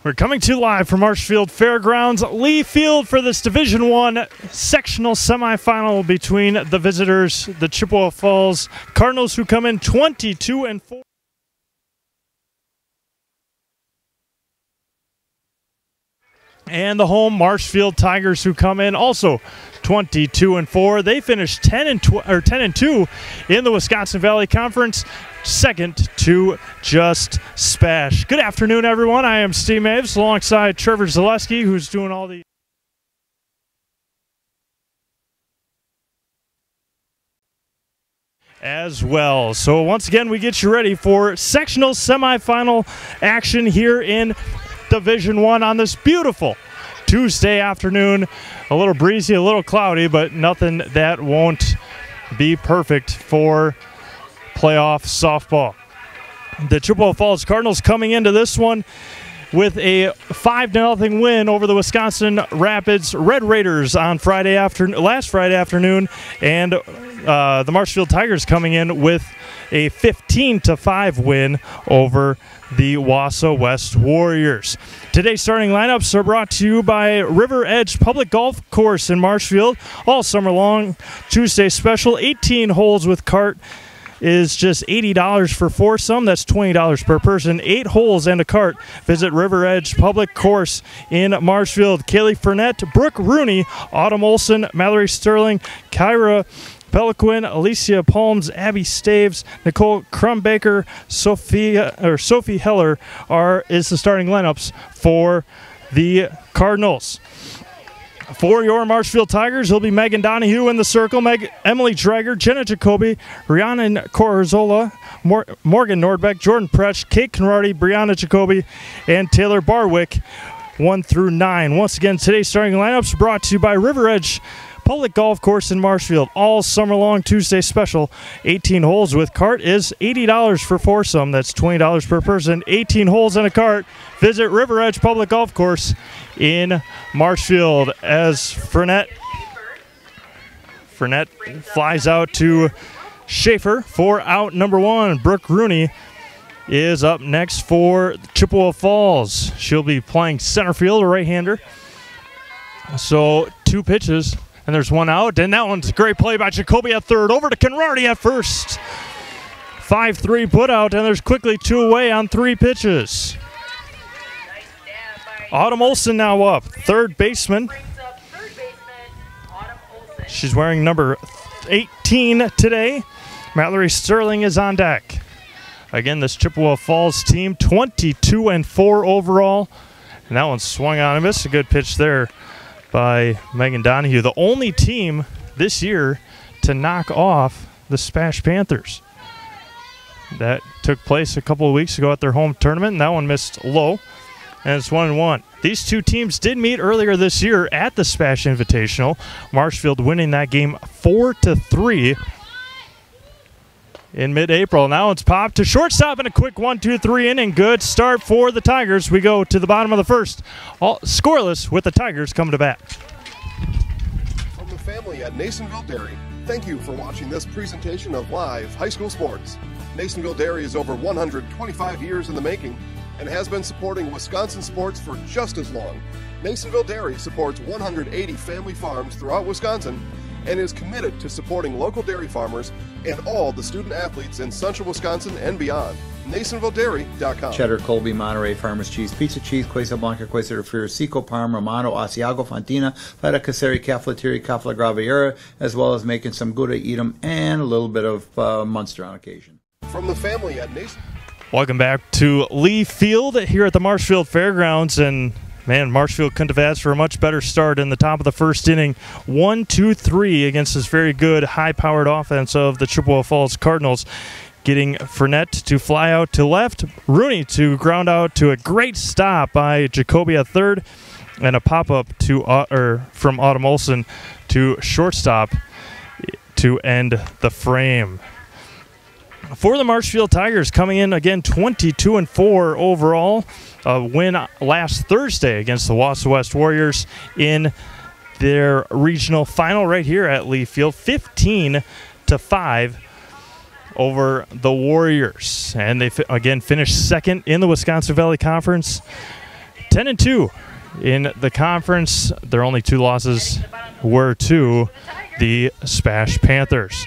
We're coming to you live from Marshfield Fairgrounds, Lee Field, for this Division I sectional semifinal between the visitors, the Chippewa Falls Cardinals, who come in 22-4. And the home Marshfield Tigers, who come in also 22-4. They finished 10-2 in the Wisconsin Valley Conference, second to just Spash. Good afternoon, everyone. I am Steve Maves alongside Trevor Zaleski, who's doing all the as well. So once again, we get you ready for sectional semifinal action here in Division I on this beautiful Tuesday afternoon. A little breezy, a little cloudy, but nothing that won't be perfect for playoff softball. The Chippewa Falls Cardinals coming into this one with a 5-0 win over the Wisconsin Rapids Red Raiders on last Friday afternoon, and the Marshfield Tigers coming in with a 15-5 win over the Wausau West Warriors. Today's starting lineups are brought to you by River Edge Public Golf Course in Marshfield. All summer long, Tuesday special, 18 holes with cart is just $80 for foursome. That's $20 per person. 8 holes and a cart. Visit River Edge Public Course in Marshfield. Kaylee Furnett, Brooke Rooney, Autumn Olson, Mallory Sterling, Kyra Peliquin, Alicia Palms, Abby Staves, Nicole Crumbaker, Sophie Heller is the starting lineups for the Cardinals. For your Marshfield Tigers, it'll be Megan Donahue in the circle, Emily Drager, Jenna Jacoby, Rhiannon Corzola, Morgan Nordbeck, Jordan Pretsch, Kate Conradi, Brianna Jacoby, and Taylor Barwick, 1 through 9. Once again, today's starting lineups brought to you by River Edge Public Golf Course in Marshfield. All summer long, Tuesday special, 18 holes with cart is $80 for foursome. That's $20 per person. 18 holes and a cart. Visit River Edge Public Golf Course in Marshfield as Furnett flies out to Schaefer for out number 1. Brooke Rooney is up next for Chippewa Falls. She'll be playing center field, a right-hander. So 2 pitches. And there's 1 out, and that one's a great play by Jacoby at third. Over to Conradi at first. 5-3 put out, and there's quickly 2 away on 3 pitches. Autumn Olson now up, third baseman. She's wearing number 18 today. Mallory Sterling is on deck. Again, this Chippewa Falls team, 22-4 overall. And that one swung on and missed. A good pitch there by Megan Donahue, the only team this year to knock off the Spash Panthers. That took place a couple of weeks ago at their home tournament, and that one missed low, and it's 1-1. These 2 teams did meet earlier this year at the Spash Invitational, Marshfield winning that game 4-3 in mid-April. Now it's popped to shortstop and a quick 1-2-3 inning. Good start for the Tigers. We go to the bottom of the first. All scoreless with the Tigers coming to bat. From the family at Nasonville Dairy, thank you for watching this presentation of live high school sports. Nasonville Dairy is over 125 years in the making and has been supporting Wisconsin sports for just as long. Nasonville Dairy supports 180 family farms throughout Wisconsin and is committed to supporting local dairy farmers and all the student athletes in central Wisconsin and beyond. NasonvilleDairy.com. Cheddar, Colby, Monterey, Farmers Cheese, Pizza Cheese, Quesa Blanca, Quesa de Friar, Seco, Parma, Romano, Asiago, Fontina, Feta Caseri, Cafetieri, Cafla Graviera, as well as making some Gouda Edam and a little bit of Munster on occasion. From the family at Nason. Welcome back to Lee Field here at the Marshfield Fairgrounds, and man, Marshfield couldn't have asked for a much better start in the top of the first inning. 1-2-3 against this very good, high-powered offense of the Chippewa Falls Cardinals. Getting Furnett to fly out to left, Rooney to ground out to a great stop by Jacoby at third, and a pop-up from Autumn Olson to shortstop to end the frame. For the Marshfield Tigers, coming in again 22-4 overall. A win last Thursday against the Wausau West Warriors in their regional final right here at Lee Field, 15-5 over the Warriors. And they again finished second in the Wisconsin Valley Conference. 10-2 in the conference. Their only 2 losses were to the Spash Panthers.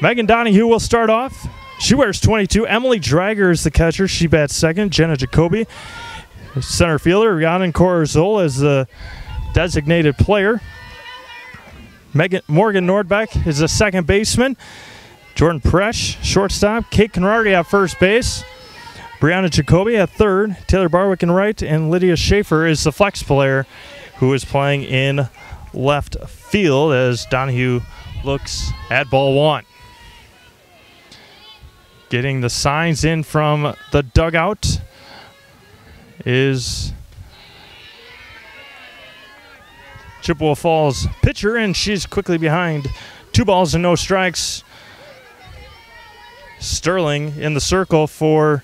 Megan Donahue will start off. She wears 22. Emily Drager is the catcher. She bats second. Jenna Jacoby, center fielder. Rhiannon Corazola is the designated player. Morgan Nordbeck is the second baseman. Jordan Presh, shortstop. Kate Conrarty at first base. Brianna Jacoby at third. Taylor Barwick in right. And Lydia Schaefer is the flex player who is playing in left field as Donahue looks at ball 1. Getting the signs in from the dugout is Chippewa Falls pitcher, and she's quickly behind. 2 balls and no strikes. Sterling in the circle for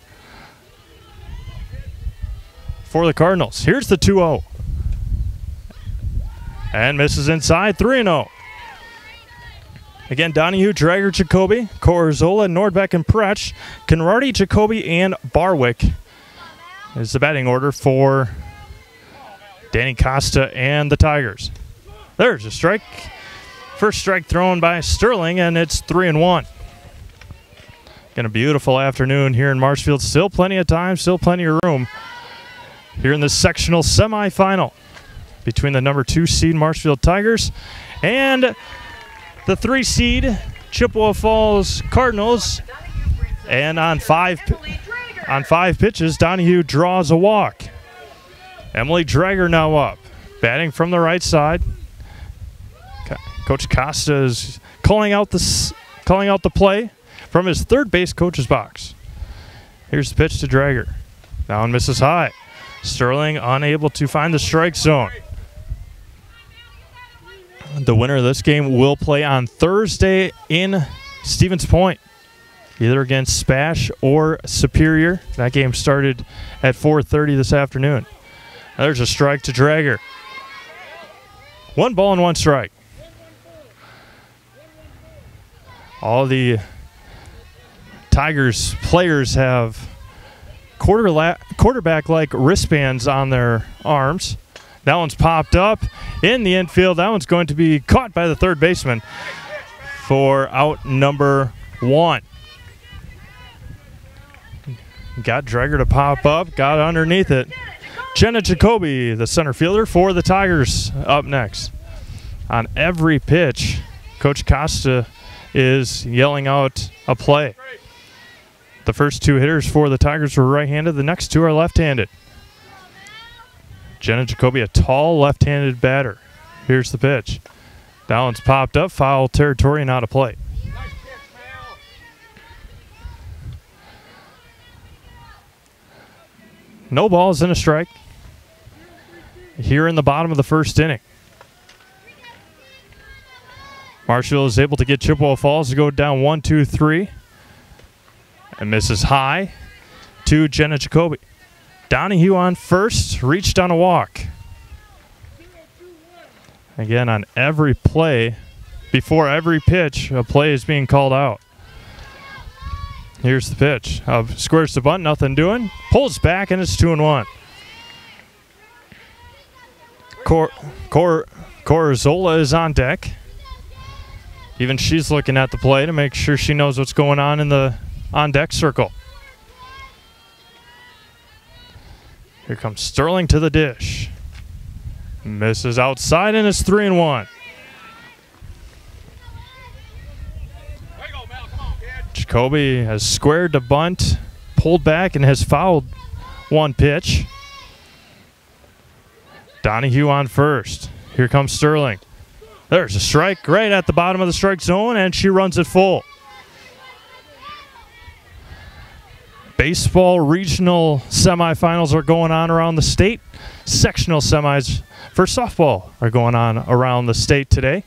the Cardinals. Here's the 2-0. And misses inside, 3-0. Again, Donahue, Drager, Jacoby, Corazola, Nordbeck, and Pretsch. Conrarty, Jacoby, and Barwick is the batting order for Danny Costa and the Tigers. There's a strike. First strike thrown by Sterling, and it's 3-1. Again, a beautiful afternoon here in Marshfield. Still plenty of time, still plenty of room here in the sectional semifinal between the number 2 seed Marshfield Tigers and the 3 seed Chippewa Falls Cardinals. And on 5 pitches, Donahue draws a walk. Emily Drager now up, batting from the right side. Coach Costa is calling out the play from his third base coach's box. Here's the pitch to Drager. Down misses high. Sterling unable to find the strike zone. The winner of this game will play on Thursday in Stevens Point, either against Spash or Superior. That game started at 4:30 this afternoon. There's a strike to Drager. 1 ball and 1 strike. All the Tigers players have quarterback-like wristbands on their arms. That one's popped up in the infield. That one's going to be caught by the third baseman for out number 1. Got Drager to pop up, got underneath it. Jenna Jacoby, the center fielder for the Tigers, up next. On every pitch, Coach Costa is yelling out a play. The first 2 hitters for the Tigers were right-handed. The next 2 are left-handed. Jenna Jacoby, a tall left-handed batter. Here's the pitch. That one's popped up, foul territory, and out of play. No balls and a strike here in the bottom of the first inning. Marshfield is able to get Chippewa Falls to go down 1-2-3. And misses high to Jenna Jacoby. Donahue on first, reached on a walk. Again, on every play, before every pitch, a play is being called out. Here's the pitch. Squares the bunt, nothing doing. Pulls back, and it's 2-1. Corazola is on deck. Even she's looking at the play to make sure she knows what's going on in the on-deck circle. Here comes Sterling to the dish. Misses outside, and it's 3-1. Jacoby has squared the bunt, pulled back, and has fouled 1 pitch. Donahue on first. Here comes Sterling. There's a strike right at the bottom of the strike zone, and she runs it full. Baseball regional semifinals are going on around the state. Sectional semis for softball are going on around the state today.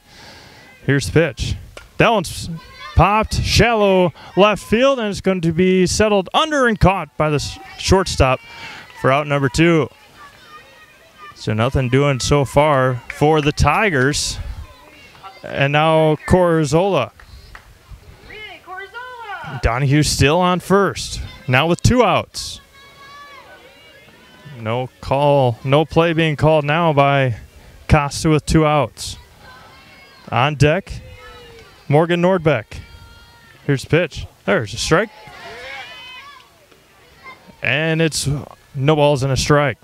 Here's the pitch. That one's popped, shallow left field, and it's going to be settled under and caught by the shortstop for out number 2. So nothing doing so far for the Tigers. And now Corazola. Donahue still on first. Now with 2 outs. No call, no play being called now by Costa with 2 outs. On deck, Morgan Nordbeck. Here's the pitch. There's a strike. And it's no balls and a strike.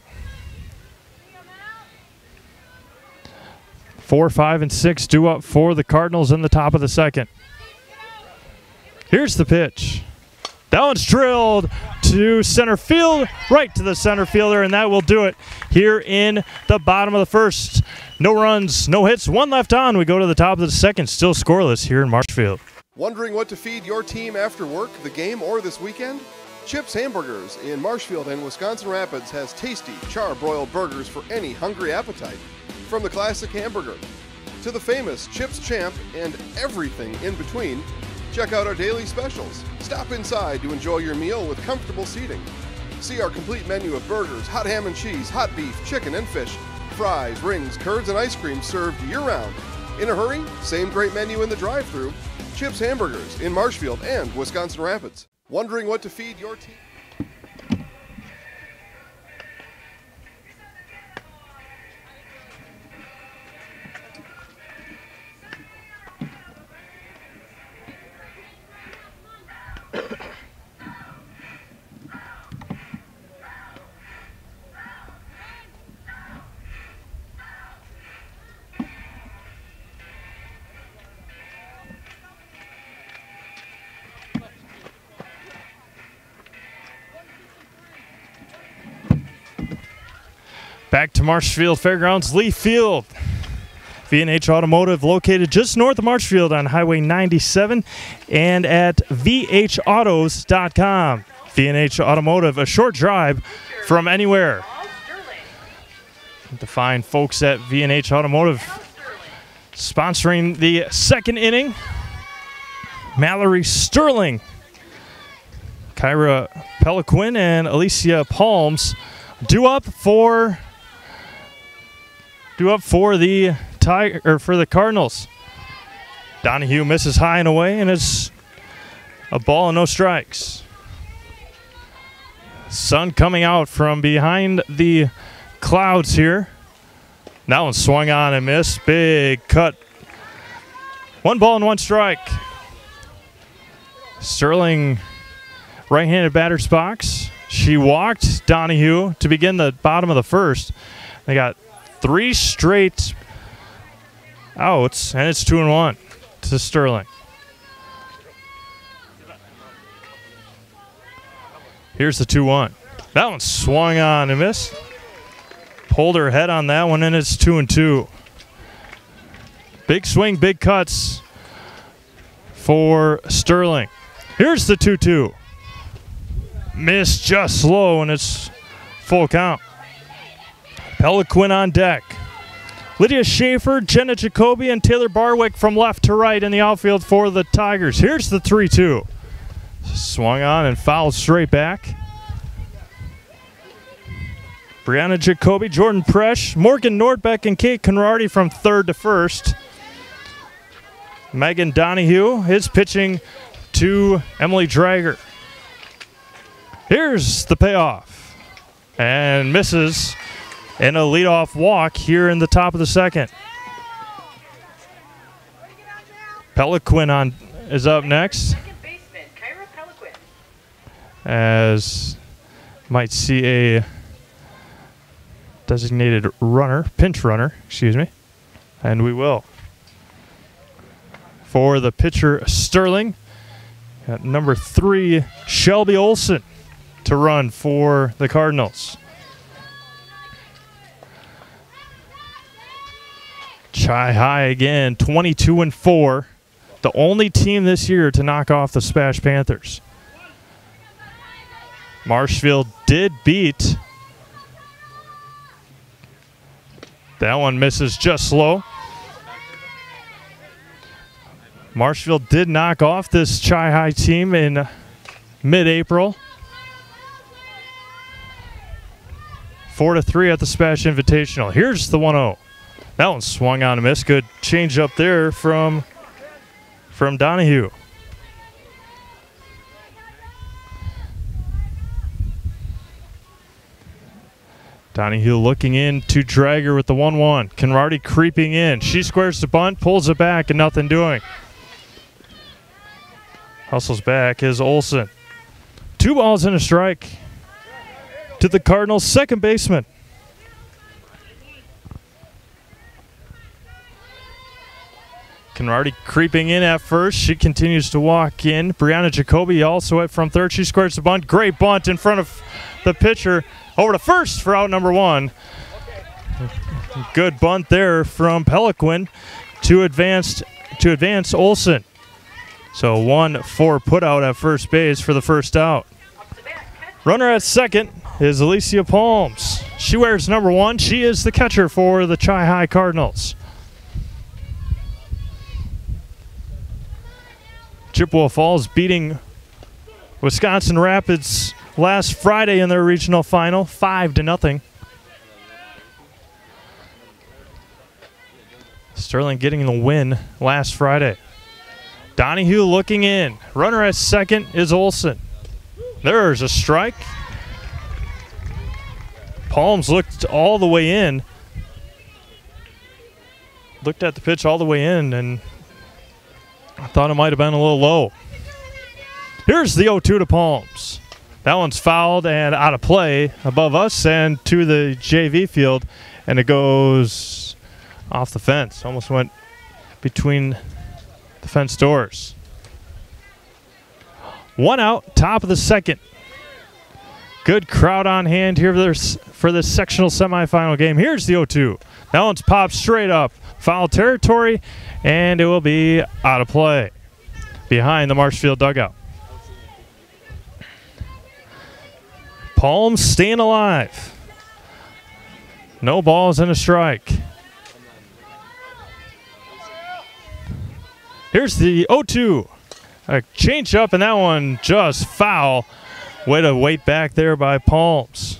4, 5, and 6 due up for the Cardinals in the top of the second. Here's the pitch. That one's drilled to center field, right to the center fielder, and that will do it here in the bottom of the first. No runs, no hits, 1 left on. We go to the top of the second, still scoreless here in Marshfield. Wondering what to feed your team after work, the game, or this weekend? Chips Hamburgers in Marshfield and Wisconsin Rapids has tasty char-broiled burgers for any hungry appetite. From the classic hamburger to the famous Chips Champ and everything in between, check out our daily specials. Stop inside to enjoy your meal with comfortable seating. See our complete menu of burgers, hot ham and cheese, hot beef, chicken and fish, fries, rings, curds, and ice cream served year-round. In a hurry? Same great menu in the drive-thru. Chips Hamburgers in Marshfield and Wisconsin Rapids. Wondering what to feed your team? Back to Marshfield Fairgrounds, Lee Field. V&H Automotive located just north of Marshfield on Highway 97 and at vhautos.com. V&H Automotive, a short drive from anywhere. The fine folks at V&H Automotive sponsoring the second inning. Mallory Sterling, Kyra Peliquin, and Alicia Palms due up for the for the Cardinals. Donahue misses high and away, and it's a ball and no strikes. Sun coming out from behind the clouds here. That one swung on and missed. Big cut. 1 ball and 1 strike. Sterling, right-handed batter's box. She walked Donahue to begin the bottom of the first. They got 3 straight outs, and it's 2-1 to Sterling. Here's the 2-1. That one swung on and missed. Pulled her head on that one, and it's 2-2. Big swing, big cuts for Sterling. Here's the 2-2. Missed just slow, and it's full count. Peliquin on deck. Lydia Schaefer, Jenna Jacoby, and Taylor Barwick from left to right in the outfield for the Tigers. Here's the 3-2. Swung on and fouled straight back. Brianna Jacoby, Jordan Presh, Morgan Nordbeck, and Kate Conradi from third to first. Megan Donahue is pitching to Emily Drager. Here's the payoff. And misses in a leadoff walk here in the top of the second. Peliquin is up next. As might see a designated runner, pinch runner, excuse me. And we will. For the pitcher, Sterling. At number 3, Shelby Olson to run for the Cardinals. Chi High again, 22-4. The only team this year to knock off the Spash Panthers. Marshfield did beat. That one misses just slow. Marshfield did knock off this Chi High team in mid-April. 4-3 at the Spash Invitational. Here's the 1-0. That one swung on a miss. Good change up there from Donahue. Donahue looking in to Drager with the 1-1. Conradi creeping in. She squares the bunt, pulls it back, and nothing doing. Hustles back is Olson. 2 balls and a strike to the Cardinals' second baseman. Conradi creeping in at first. She continues to walk in. Brianna Jacoby also at from third. She squares the bunt. Great bunt in front of the pitcher. Over to first for out number 1. Good bunt there from Peliquin to advance Olson. So 1-4 put out at first base for the first out. Runner at second is Alicia Palms. She wears number 1. She is the catcher for the Chi-High Cardinals. Chippewa Falls beating Wisconsin Rapids last Friday in their regional final, 5-0. Sterling getting the win last Friday. Donahue looking in. Runner at second is Olson. There's a strike. Palms looked all the way in. Looked at the pitch all the way in, and I thought it might have been a little low. Here's the 0-2 to Palms. That one's fouled and out of play above us and to the JV field, and it goes off the fence. Almost went between the fence doors. 1 out, top of the second. Good crowd on hand here for this sectional semifinal game. Here's the 0-2. That one's popped straight up. Foul territory, and it will be out of play behind the Marshfield dugout. Palms staying alive. No balls and a strike. Here's the 0-2. A change up, and that one just foul. Way to wait back there by Palms.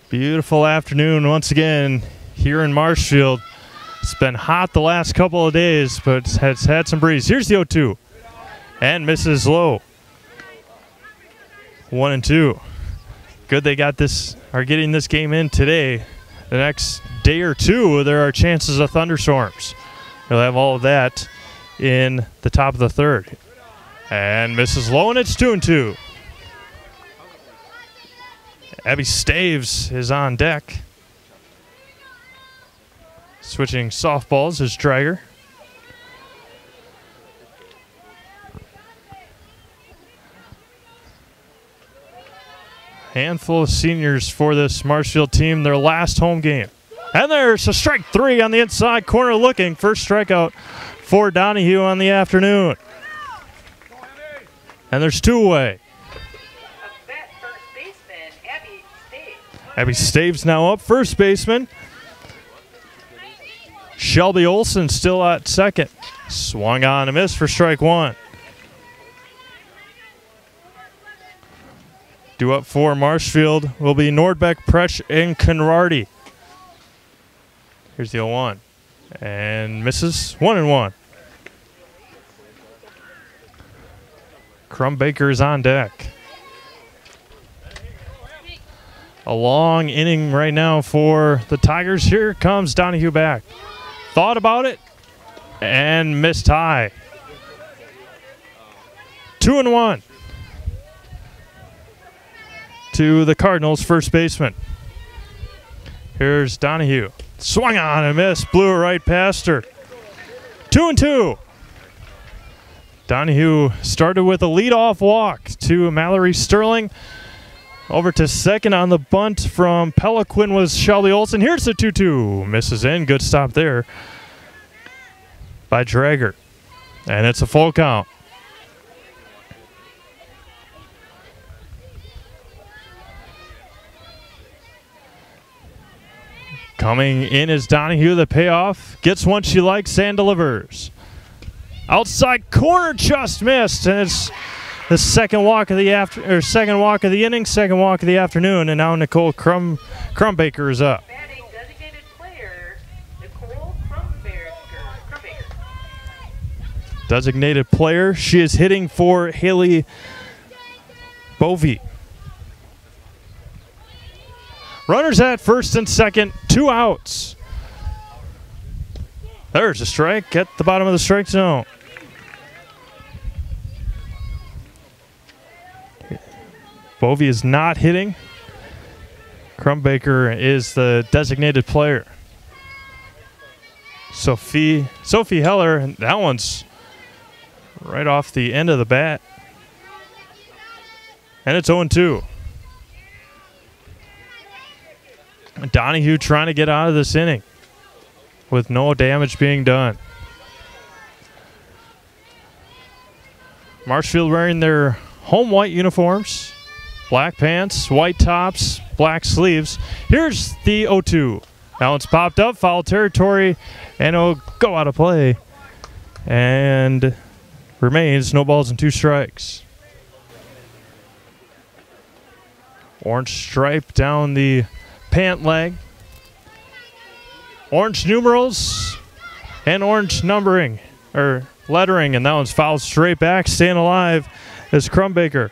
Beautiful afternoon once again here in Marshfield. It's been hot the last couple of days, but has had some breeze. Here's the 0-2. And misses low. 1-2. Good they are getting this game in today. The next day or two, there are chances of thunderstorms. You'll have all of that in the top of the third. And misses low, and it's 2-2. Abby Staves is on deck. Switching softballs is Drager. Handful of seniors for this Marshfield team, their last home game. And there's a strike 3 on the inside corner looking. First strikeout for Donahue on the afternoon. And there's 2 away. Abby Staves now up, first baseman. Shelby Olson still at second. Swung on and missed for strike 1. Due up for Marshfield will be Nordbeck, Presch, and Conradi. Here's the 0-1. And misses 1-1. Crumbaker is on deck. A long inning right now for the Tigers. Here comes Donahue back. Thought about it and missed high. 2-1 to the Cardinals' first baseman. Here's Donahue. Swung on and missed. Blew it right past her. 2-2. Donahue started with a leadoff walk to Mallory Sterling. Over to second on the bunt from Peliquin was Shelby Olson. Here's the 2-2. Misses in. Good stop there by Drager. And it's a full count. Coming in is Donahue. The payoff. Gets one she likes and delivers. Outside corner just missed. And it's the second walk of the inning, second walk of the afternoon, and now Nicole Crumbaker is up. Batting designated player, designated player. She is hitting for Haley Bovey. Runners at first and second, 2 outs. There's a strike at the bottom of the strike zone. Bovey is not hitting. Crumbaker is the designated player. Sophie Heller, and that one's right off the end of the bat. And it's 0-2. Donahue trying to get out of this inning with no damage being done. Marshfield wearing their home white uniforms. Black pants, white tops, black sleeves. Here's the 0-2. That one's popped up, foul territory, and it'll go out of play. And remains no balls and 2 strikes. Orange stripe down the pant leg. Orange numerals and orange numbering, or lettering, and that one's fouled straight back. Staying alive is Crumbaker.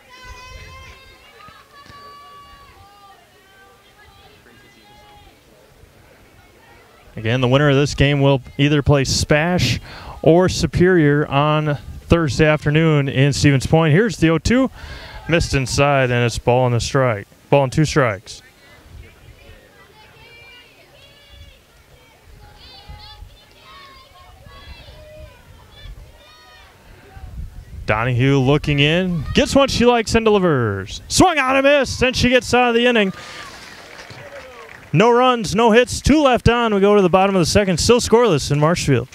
Again, the winner of this game will either play Spash or Superior on Thursday afternoon in Stevens Point. Here's the 0-2. Missed inside, and it's ball and a strike. Ball and 2 strikes. Donahue looking in. Gets what she likes and delivers. Swung on and missed, and she gets out of the inning. No runs, no hits, 2 left on. We go to the bottom of the second, still scoreless in Marshfield.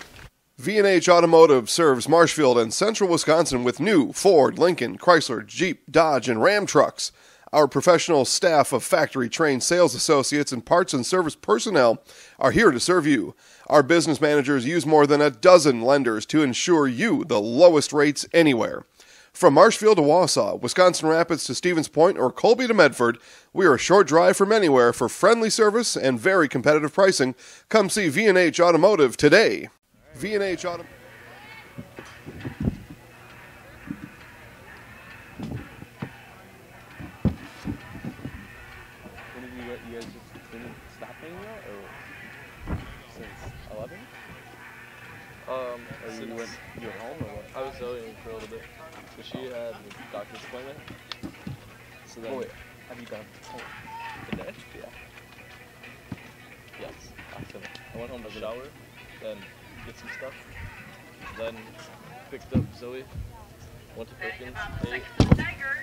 V&H Automotive serves Marshfield and central Wisconsin with new Ford, Lincoln, Chrysler, Jeep, Dodge, and Ram trucks. Our professional staff of factory-trained sales associates and parts and service personnel are here to serve you. Our business managers use more than a dozen lenders to ensure you the lowest rates anywhere. From Marshfield to Wausau, Wisconsin Rapids to Stevens Point, or Colby to Medford, we are a short drive from anywhere for friendly service and very competitive pricing. Come see V&H Automotive today. V&H Automotive. When did you guys just didn't stop hanging out, or since 11? Or you went home, or what? I was Zoe for a little bit. So she had a doctor's appointment. So then, have you done today? Yeah. Yes. After I went home to shower, then get some stuff, then picked up Zoe, went to Perkins, ate,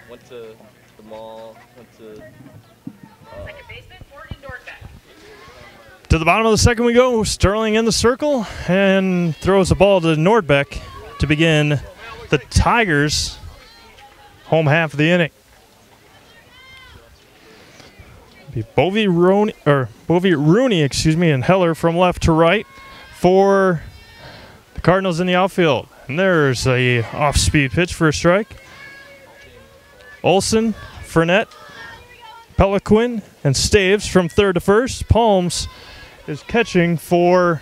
went to the mall, went to second baseman, Ford and Nordbeck. To the bottom of the second we go. Sterling in the circle and throws the ball to Nordbeck to begin the Tigers' home half of the inning. Bovey Rooney, and Heller from left to right for the Cardinals in the outfield. And there's a off-speed pitch for a strike. Olson, Fournette, Peliquin, and Staves from third to first. Palms is catching for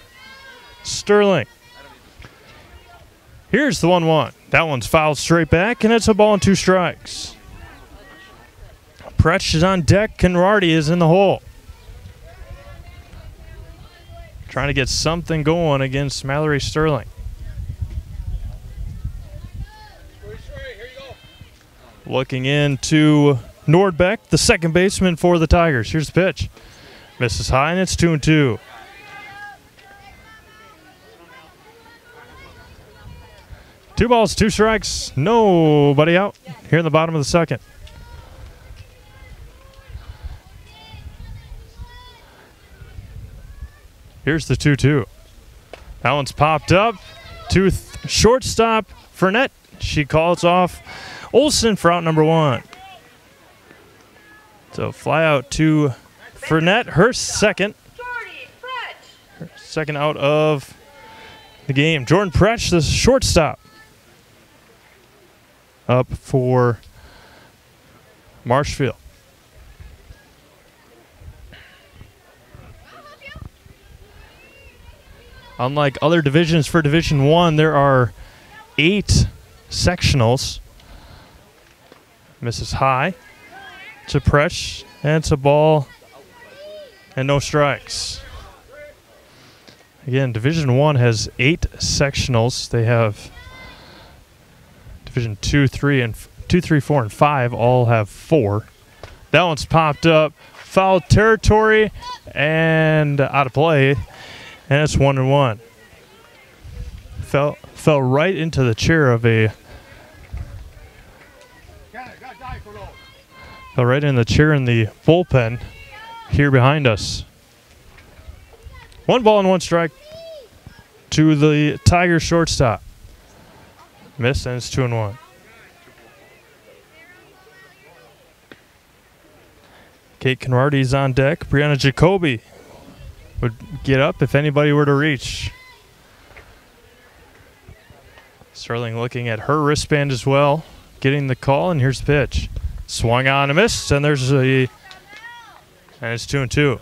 Sterling. Here's the 1-1. That one's fouled straight back, and it's a ball and 2 strikes. Pretsch is on deck. Conradi is in the hole. Trying to get something going against Mallory Sterling. Looking into Nordbeck, the second baseman for the Tigers. Here's the pitch. Misses high, and it's 2-2. Two balls, 2 strikes, nobody out here in the bottom of the second. Here's the 2-2. That one's popped up to shortstop Fournette. She calls off Olson for out number 1. So fly out to Fournette, her second. Her second out of the game. Jordan Pretsch, the shortstop, up for Marshfield. Unlike other divisions for Division I, there are 8 sectionals. Misses high. It's a press, and it's a ball, and no strikes. Again, Division 1 has 8 sectionals. They have Division 2, 3, 4, and 5 all have 4. That one's popped up. Foul territory and out of play, and it's 1-1. Fell right into the chair of a. Fell right in the chair in the bullpen here behind us. 1 ball and 1 strike to the Tigers shortstop. Missed, and it's 2-1. Kate Conrarty's on deck. Brianna Jacoby would get up if anybody were to reach. Sterling looking at her wristband as well, getting the call, and here's the pitch. Swung on and missed, and there's a, and it's 2-2.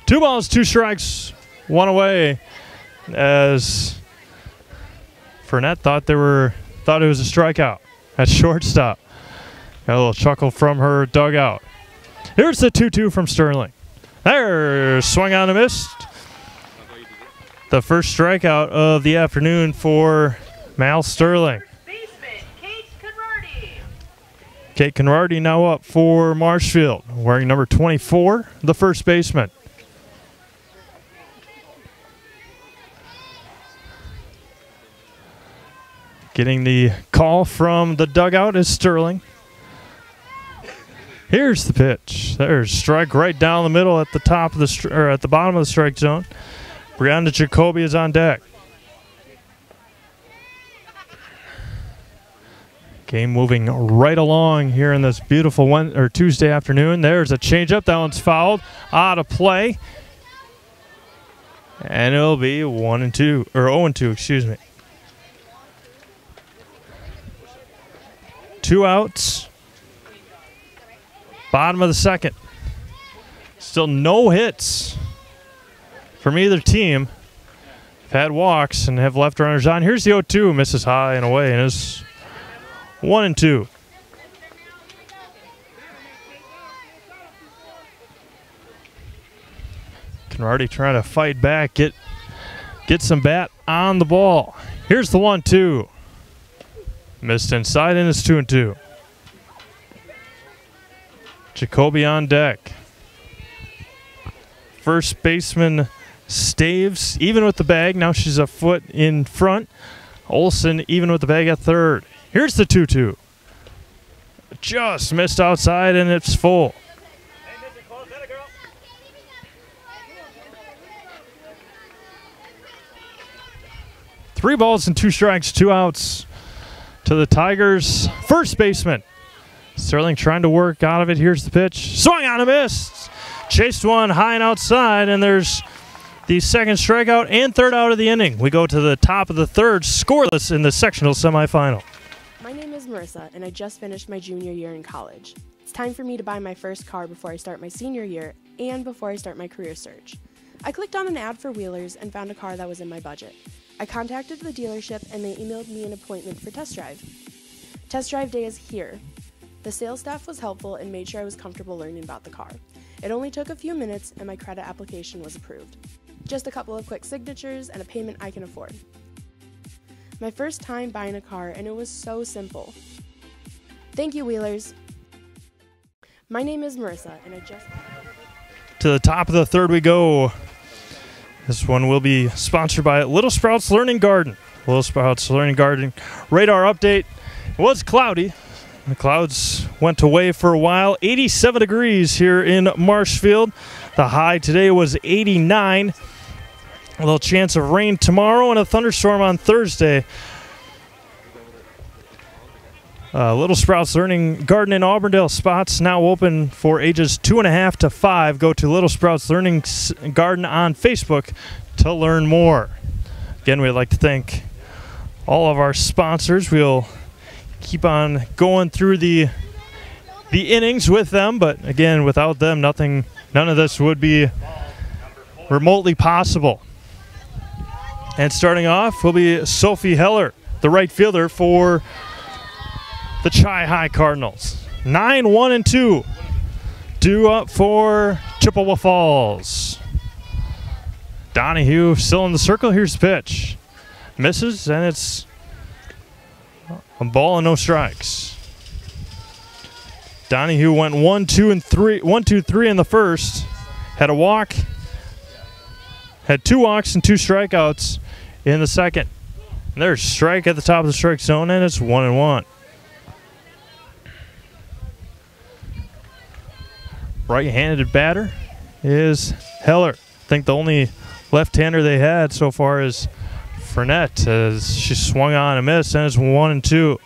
2 balls, 2 strikes, 1 away. As Fournette thought it was a strikeout at shortstop. Got a little chuckle from her dugout. Here's the 2-2 from Sterling. There, swung on and missed. The first strikeout of the afternoon for Mal Sterling. Kate Conrarty now up for Marshfield, wearing number 24, the first baseman. Getting the call from the dugout is Sterling. Here's the pitch. There's strike right down the middle at the top of the at the bottom of the strike zone. Brianna Jacoby is on deck. Game moving right along here in this beautiful Tuesday afternoon. There's a changeup. That one's fouled. Out of play. And it'll be 1-2, or 0-2, excuse me. 2 outs. Bottom of the second. Still no hits from either team. Have had walks and have left runners on. Here's the 0-2. Misses high and away, and is 1-2. Conrarty trying to fight back, get some bat on the ball. Here's the 1-2. Missed inside, and it's 2-2. Jacoby on deck. First baseman Staves even with the bag. Now she's a foot in front. Olson even with the bag at third. Here's the 2-2. Just missed outside, and it's full. 3 balls and 2 strikes, 2 outs to the Tigers. First baseman Sterling trying to work out of it. Here's the pitch. Swung on and missed. Chased one high and outside, and there's the second strikeout and third out of the inning. We go to the top of the third, scoreless in the sectional semifinal. My name is Marissa, and I just finished my junior year in college. It's time for me to buy my first car before I start my senior year and before I start my career search. I clicked on an ad for Wheelers and found a car that was in my budget. I contacted the dealership, and they emailed me an appointment for test drive. Test drive day is here. The sales staff was helpful and made sure I was comfortable learning about the car. It only took a few minutes, and my credit application was approved. Just a couple of quick signatures and a payment I can afford. My first time buying a car, and it was so simple. Thank you, Wheelers. My name is Marissa, and I just... To the top of the third we go. This one will be sponsored by Little Sprouts Learning Garden. Little Sprouts Learning Garden radar update. It was cloudy. The clouds went away for a while. 87 degrees here in Marshfield. The high today was 89. A little chance of rain tomorrow and a thunderstorm on Thursday. Little Sprouts Learning Garden in Auburndale spots now open for ages 2.5 to 5. Go to Little Sprouts Learning Garden on Facebook to learn more. Again, we'd like to thank all of our sponsors. We'll keep on going through the innings with them, but again, without them, none of this would be remotely possible. And starting off will be Sophie Heller, the right fielder for the Chi-Hi Cardinals. 9-1-2. Due up for Chippewa Falls. Donahue still in the circle. Here's the pitch. Misses, and it's a ball and no strikes. Donahue went 1-2-3 in the first. Had a walk. Had 2 walks and 2 strikeouts in the second. And there's a strike at the top of the strike zone, and it's 1-1. Right-handed batter is Heller. I think the only left-hander they had so far is Fournette, as she swung on and missed, and it's 1-2.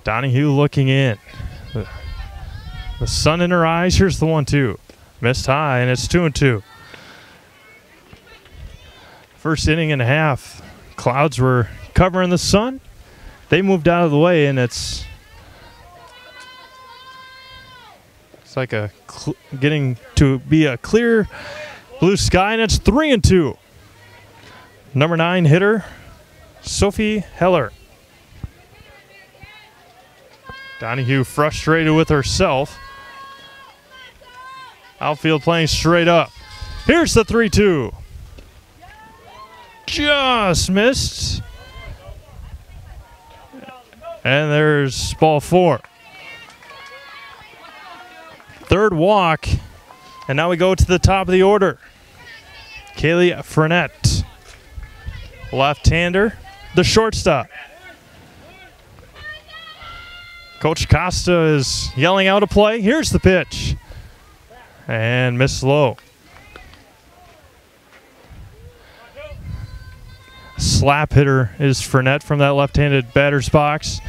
Donahue looking in. The sun in her eyes. Here's the 1-2. Missed high, and it's 2-2. First inning and a half. Clouds were covering the sun. They moved out of the way, and it's like getting to be a clear blue sky, and it's 3-2. Number 9 hitter, Sophie Heller. Donahue frustrated with herself. Outfield playing straight up. Here's the 3-2. Just missed. And there's ball 4. Third walk. And now we go to the top of the order. Kaylee Fournette. Left-hander. The shortstop. Coach Costa is yelling out a play. Here's the pitch. And missed low. Slap hitter is Fournette from that left-handed batter's box.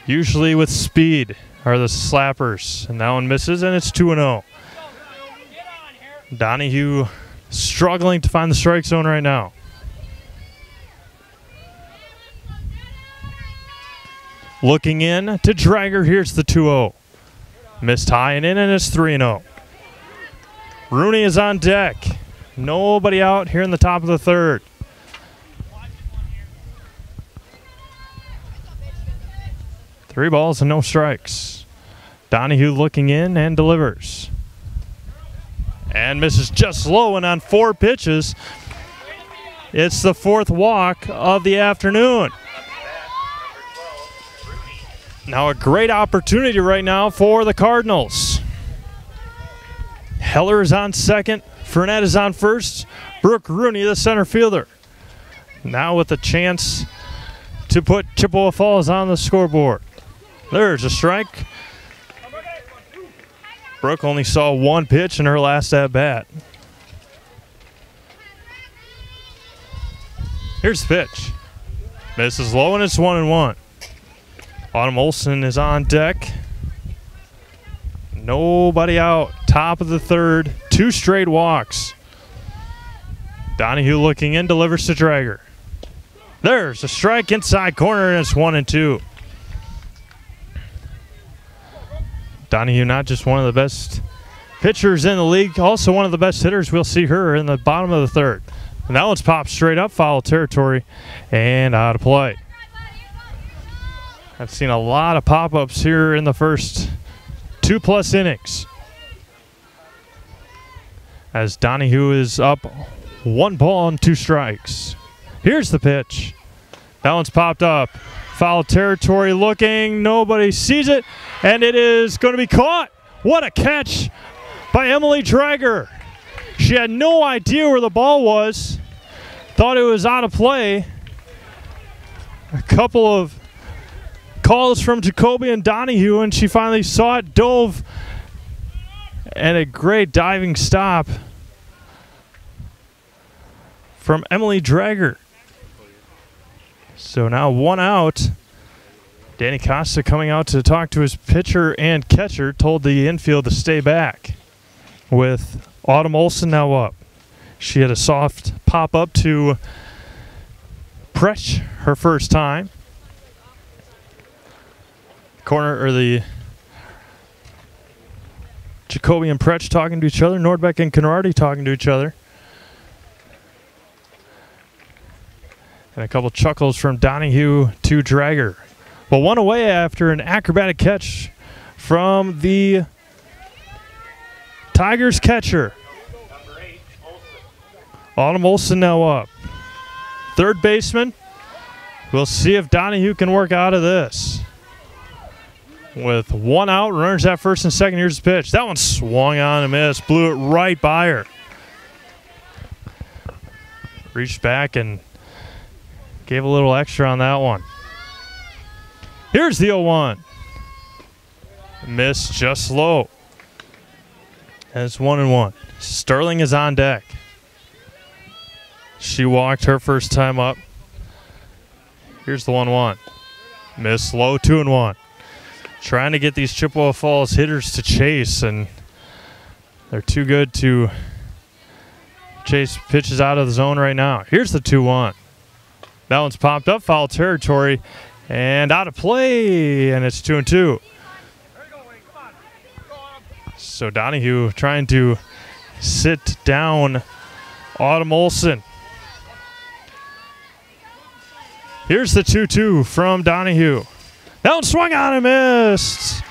Usually with speed are the slappers. And that one misses, and it's 2-0. Donahue struggling to find the strike zone right now. Looking in to Drager. Here's the 2-0. Missed high and in, and it's 3-0. Rooney is on deck. Nobody out here in the top of the third. Three balls and no strikes. Donahue looking in and delivers. And misses just low, and on 4 pitches, it's the 4th walk of the afternoon. Now a great opportunity right now for the Cardinals. Heller is on second. Fournette is on first. Brooke Rooney, the center fielder. Now with a chance to put Chippewa Falls on the scoreboard. There's a strike. Brooke only saw 1 pitch in her last at-bat. Here's the pitch. Misses low, and it's 1-1. Autumn Olson is on deck. Nobody out. Top of the third. 2 straight walks. Donahue looking in, delivers to Drager. There's a strike inside corner, and it's 1-2. Donahue, not just one of the best pitchers in the league, also one of the best hitters. We'll see her in the bottom of the third. And that one's popped straight up, foul territory, and out of play. I've seen a lot of pop-ups here in the first 2+ innings. As Donahue is up 1 ball and 2 strikes. Here's the pitch. That one's popped up. Foul territory looking. Nobody sees it. And it is going to be caught. What a catch by Emily Drager. She had no idea where the ball was. Thought it was out of play. A couple of calls from Jacoby and Donahue, and she finally saw it, dove, and a great diving stop from Emily Drager. So now 1 out. Danny Costa coming out to talk to his pitcher and catcher, told the infield to stay back. With Autumn Olson now up. She had a soft pop-up to Presh her first time. Corner, or Jacoby and Pretsch talking to each other. Nordbeck and Canardi talking to each other. And a couple chuckles from Donahue to Drager. Well, one away after an acrobatic catch from the Tigers catcher. Autumn Olson now up. Third baseman. We'll see if Donahue can work out of this. With one out, runners at first and second. Here's the pitch. That one swung on and missed. Blew it right by her. Reached back and gave a little extra on that one. Here's the 0-1. Missed just low. And it's 1-1. Sterling is on deck. She walked her first time up. Here's the 1-1. Missed low, 2-1. Trying to get these Chippewa Falls hitters to chase, and they're too good to chase pitches out of the zone right now. Here's the 2-1. That one's popped up, foul territory, and out of play, and it's 2-2. So Donahue trying to sit down Autumn Olson. Here's the 2-2 from Donahue. That one swung on and missed.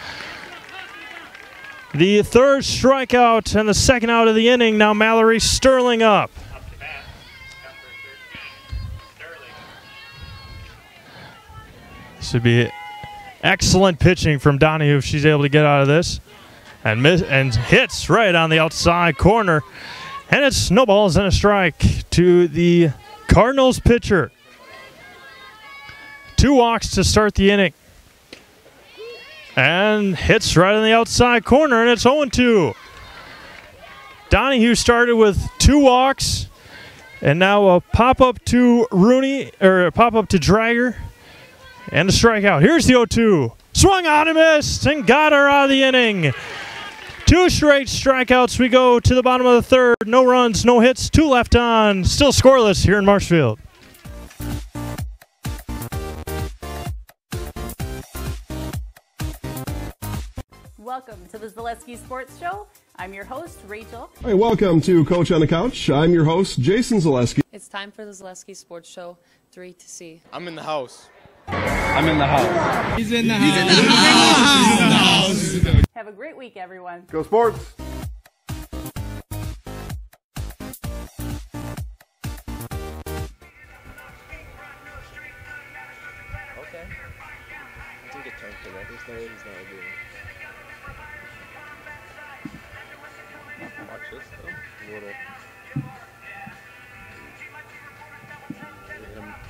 The third strikeout and the second out of the inning. Now Mallory Sterling up. This would be excellent pitching from Donahue if she's able to get out of this. And hits right on the outside corner. And it's no balls and a strike to the Cardinals pitcher. 2 walks to start the inning. And hits right on the outside corner, and it's 0-2. Donahue started with 2 walks, and now a pop-up to Rooney, or a pop-up to Drager, and a strikeout. Here's the 0-2. Swung on and missed, and got her out of the inning. 2 straight strikeouts. We go to the bottom of the third. No runs, no hits, 2 left on. Still scoreless here in Marshfield. Welcome to the Zaleski Sports Show. I'm your host, Rachel. Hey, welcome to Coach on the Couch. I'm your host, Jason Zaleski. It's time for the Zaleski Sports Show 3 to C. I'm in the house. I'm in the house. He's in the house. He's in the house. He's in the house. Have a great week, everyone. Go Sports! Okay. I think it turned to that. There's no way he's not doing it. Watch this though. A little.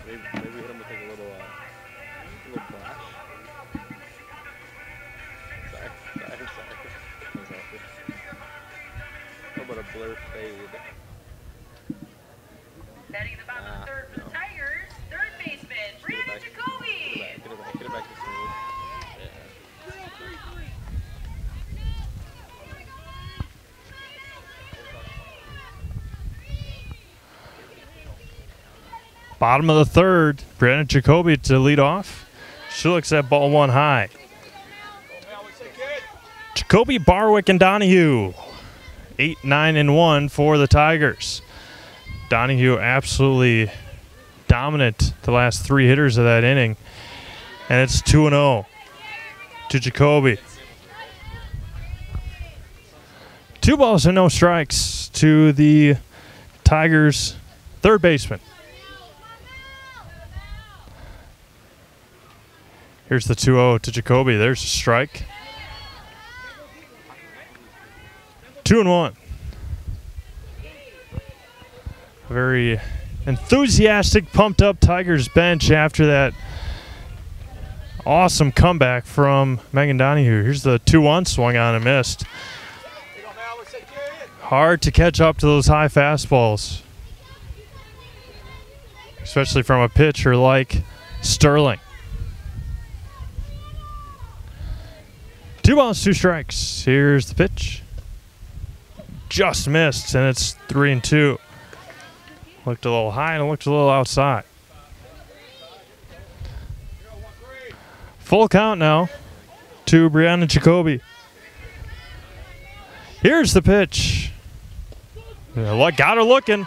Maybe hit him with like a little flash. Sorry. That was awkward. How about a blur fade? Batting in the bottom of the third for the Tigers, third baseman, Brianna Jacoby. Get it back to smooth. Yeah. Bottom of the third, Brianna Jacoby to lead off. She looks at ball 1 high. Jacoby, Barwick, and Donahue. 8, 9, and 1 for the Tigers. Donahue absolutely dominant the last 3 hitters of that inning. And it's 2-0 to Jacoby. 2 balls and no strikes to the Tigers' third baseman. Here's the 2-0 to Jacoby. There's a strike. 2-1. Very enthusiastic, pumped up Tigers bench after that awesome comeback from Megan Donahue. Here's the 2-1, swung on and missed. Hard to catch up to those high fastballs, especially from a pitcher like Sterling. 2 balls, 2 strikes. Here's the pitch. Just missed, and it's 3-2. Looked a little high and it looked a little outside. Full count now to Brianna Jacoby. Here's the pitch. Got her looking.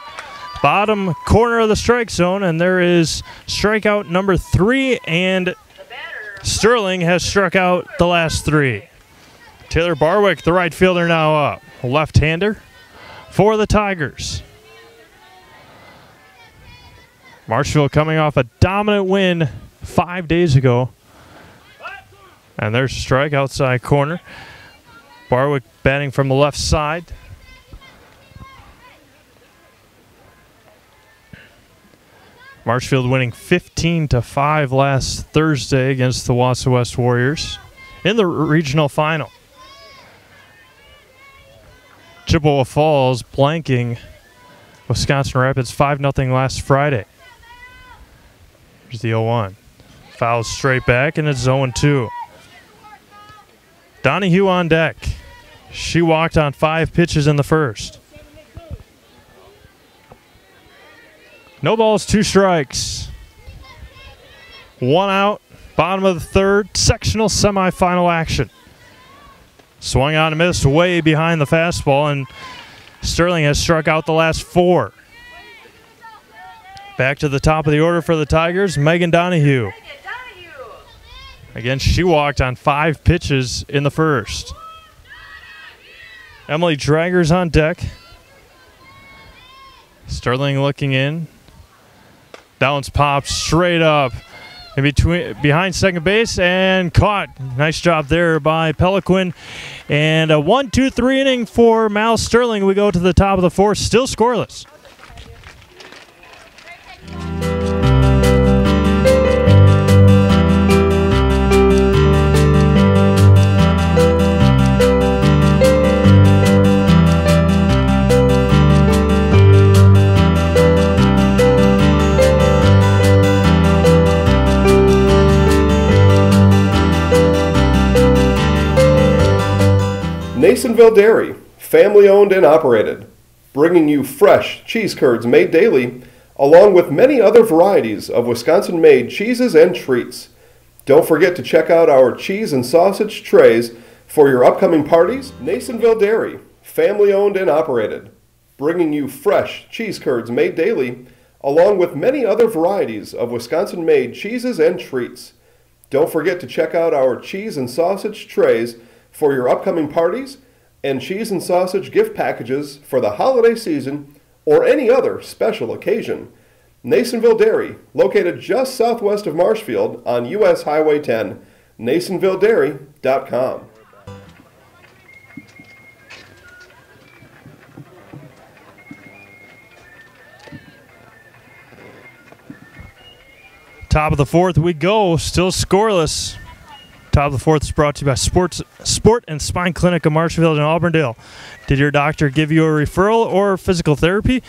Bottom corner of the strike zone, and there is strikeout number 3, and Sterling has struck out the last 3. Taylor Barwick, the right fielder, now up. Left-hander for the Tigers. Marshfield coming off a dominant win 5 days ago. And there's a strike outside corner. Barwick batting from the left side. Marshfield winning 15-5 last Thursday against the Wausau West Warriors in the regional final. Chippewa Falls blanking Wisconsin Rapids 5-0 last Friday. Here's the 0-1. Fouls straight back, and it's 0-2. Donahue on deck. She walked on 5 pitches in the first. No balls, 2 strikes. 1 out, bottom of the third, sectional semifinal action. Swung on and missed way behind the fastball, and Sterling has struck out the last 4. Back to the top of the order for the Tigers, Megan Donahue. Again, she walked on 5 pitches in the first. Emily Drager's on deck. Sterling looking in. That one's popped straight up in behind second base and caught. Nice job there by Peliquin. And a 1-2-3 inning for Mal Sterling. We go to the top of the 4th, still scoreless. Nasonville Dairy, family owned and operated, bringing you fresh cheese curds made daily, along with many other varieties of Wisconsin-made cheeses and treats. Don't forget to check out our cheese and sausage trays for your upcoming parties. Nasonville Dairy, family owned and operated, bringing you fresh cheese curds made daily, along with many other varieties of Wisconsin-made cheeses and treats. Don't forget to check out our cheese and sausage trays for your upcoming parties and cheese and sausage gift packages for the holiday season or any other special occasion. Nasonville Dairy, located just southwest of Marshfield on U.S. Highway 10, NasonvilleDairy.com. Top of the 4th we go, still scoreless. Top of the 4th is brought to you by Sport and Spine Clinic of Marshfield and Auburndale. Did your doctor give you a referral or physical therapy?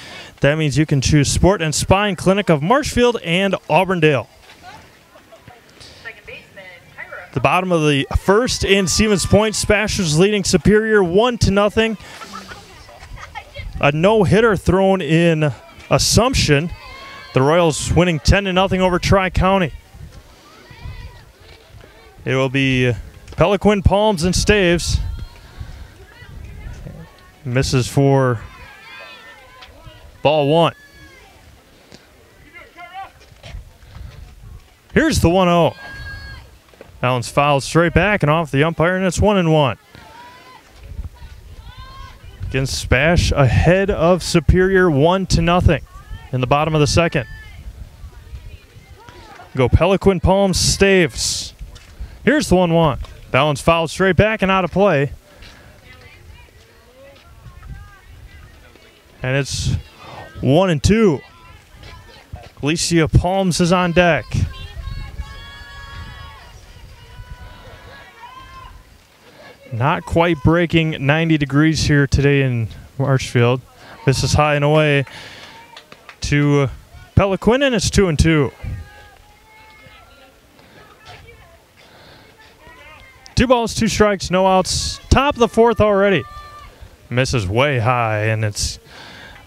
That means you can choose Sport and Spine Clinic of Marshfield and Auburndale. The bottom of the 1st in Stevens Point, Smashers leading Superior 1-0. A no-hitter thrown in Assumption. The Royals winning 10-0 over Tri-County. It will be Peliquin, Palms, and Staves. Misses for ball 1. Here's the 1-0. That one's fouled straight back and off the umpire, and it's 1-1. Again, Spash ahead of Superior 1-0 in the bottom of the 2nd. Go Peliquin, Palms, Staves. Here's the 1-1. That one's fouled straight back and out of play. And it's 1-2. Alicia Palms is on deck. Not quite breaking 90 degrees here today in Marshfield. This is high and away to Peliquin, and it's 2-2. 2 balls, 2 strikes, no outs. Top of the 4th already. Misses way high, and it's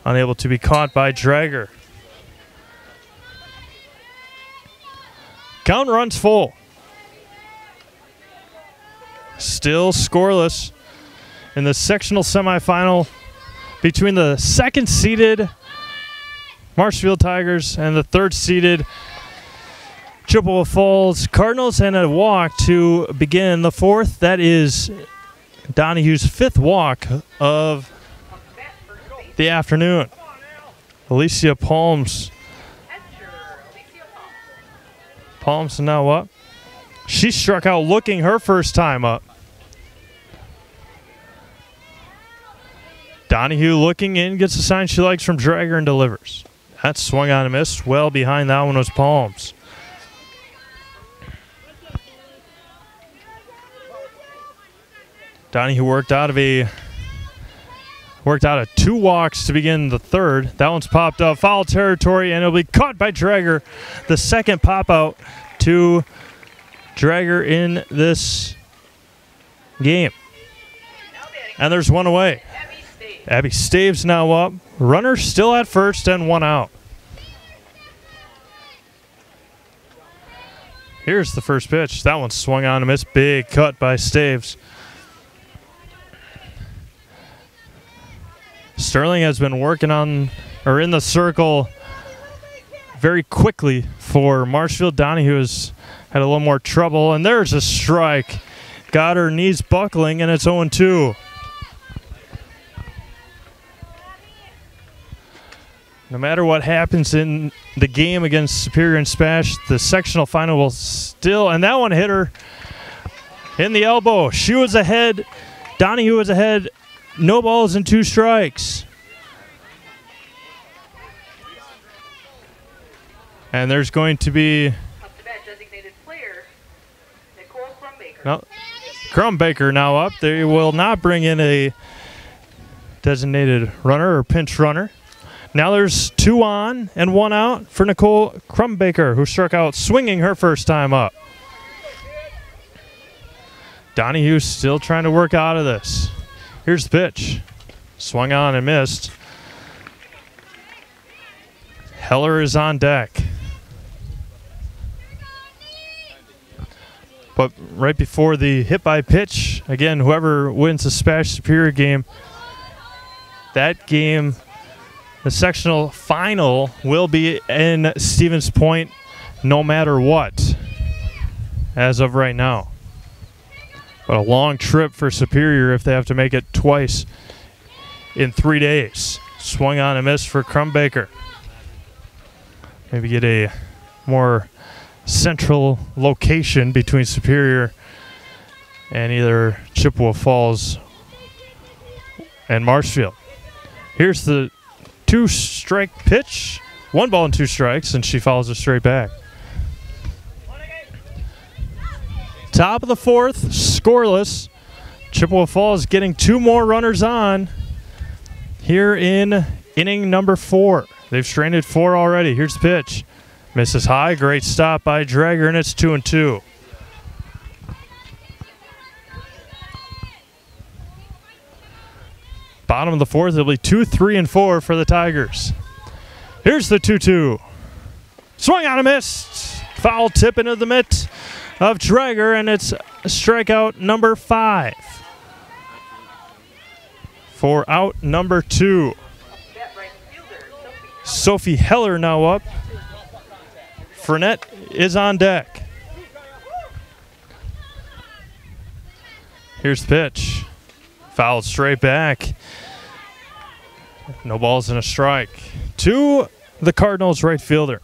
unable to be caught by Drager. Count runs full. Still scoreless in the sectional semifinal between the second-seeded Marshfield Tigers and the third-seeded Chippewa Falls Cardinals, and a walk to begin the fourth. That is Donohue's fifth walk of the afternoon. Alicia Palms. Palms now up. She struck out looking her first time up. Donohue looking in, gets a sign she likes from Drager and delivers. That swung on and missed. Well behind that one was Palms. Donohue worked out of 2 walks to begin the third. That one's popped up, foul territory, and it'll be caught by Drager. The second pop out to Drager in this game. And there's one away. Abby Staves now up. Runner still at first and 1 out. Here's the first pitch. That one swung on and missed. Big cut by Staves. Sterling has been working on, or in the circle, very quickly for Marshfield. Donohue has had a little more trouble, and there's a strike. Got her knees buckling, and it's 0-2. No matter what happens in the game against Superior and Spash, the sectional final will still, and that one hit her in the elbow. She was ahead. Donohue was ahead. No balls and 2 strikes. And there's going to be no, Crumbaker now up. They will not bring in a designated runner or pinch runner. Now there's 2 on and 1 out for Nicole Crumbaker, who struck out swinging her first time up. Donohue still trying to work out of this. Here's the pitch. Swung on and missed. Heller is on deck. But right before the hit by pitch, again, whoever wins the Spash Superior game, that game, the sectional final, will be in Stevens Point no matter what, as of right now. But a long trip for Superior if they have to make it twice in 3 days. Swung on and missed for Crumbaker. Maybe get a more central location between Superior and either Chippewa Falls and Marshfield. Here's the 2-strike pitch. 1 ball and 2 strikes, and she fouls it straight back. Top of the fourth, scoreless. Chippewa Falls getting 2 more runners on here in inning number 4. They've stranded 4 already. Here's the pitch. Misses high. Great stop by Drager, and it's 2-2. Bottom of the fourth, it'll be 2, 3, and 4 for the Tigers. Here's the 2-2. Swung on and missed. Foul tip into the mitt of Drager, and it's strikeout number 5 for out number 2. Sophie Heller now up. Fournette is on deck. Here's the pitch. Fouled straight back. No balls and a strike to the Cardinals right fielder.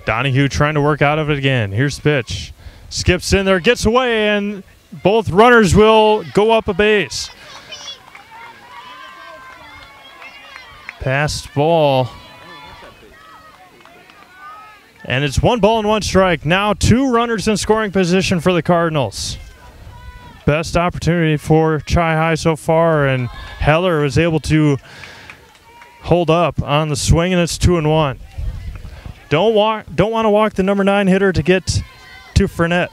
Donohue trying to work out of it again. Here's the pitch. Skips in there, gets away, and both runners will go up a base. Passed ball. And it's 1 ball and 1 strike. Now 2 runners in scoring position for the Cardinals. Best opportunity for Chi High so far, and Heller was able to hold up on the swing, and it's 2-1. Don't want to walk the number 9 hitter to get to Fournette.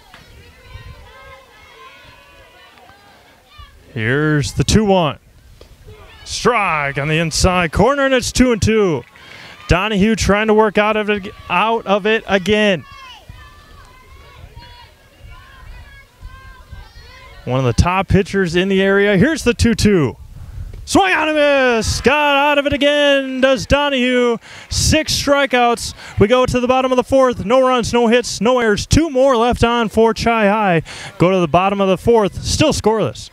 Here's the 2-1. Strike on the inside corner, and it's 2-2. Donahue trying to work out of it again. One of the top pitchers in the area. Here's the 2-2. Swing on a miss. Got out of it again. Does Donahue. 6 strikeouts. We go to the bottom of the 4th. No runs, no hits, no errors. 2 more left on for Chi-High. Go to the bottom of the 4th. Still scoreless.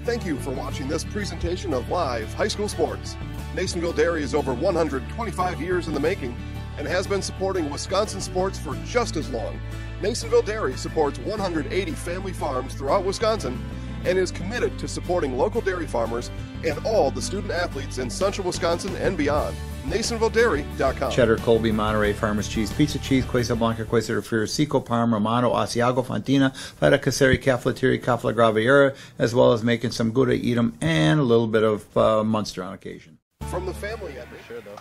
Thank you for watching this presentation of Live High School Sports. Nasonville Dairy is over 125 years in the making and has been supporting Wisconsin sports for just as long. Nasonville Dairy supports 180 family farms throughout Wisconsin and is committed to supporting local dairy farmers and all the student athletes in central Wisconsin and beyond. NasonvilleDairy.com. Cheddar, Colby, Monterey, Farmers Cheese, Pizza Cheese, Quesa Blanca, Quesa de Friar, Seco, Parma, Romano, Asiago, Fontina, Feta Caseri, Cafeteria, Cafla Graviera, as well as making some Gouda, Edam, and a little bit of Munster on occasion. From the family at Sure, though.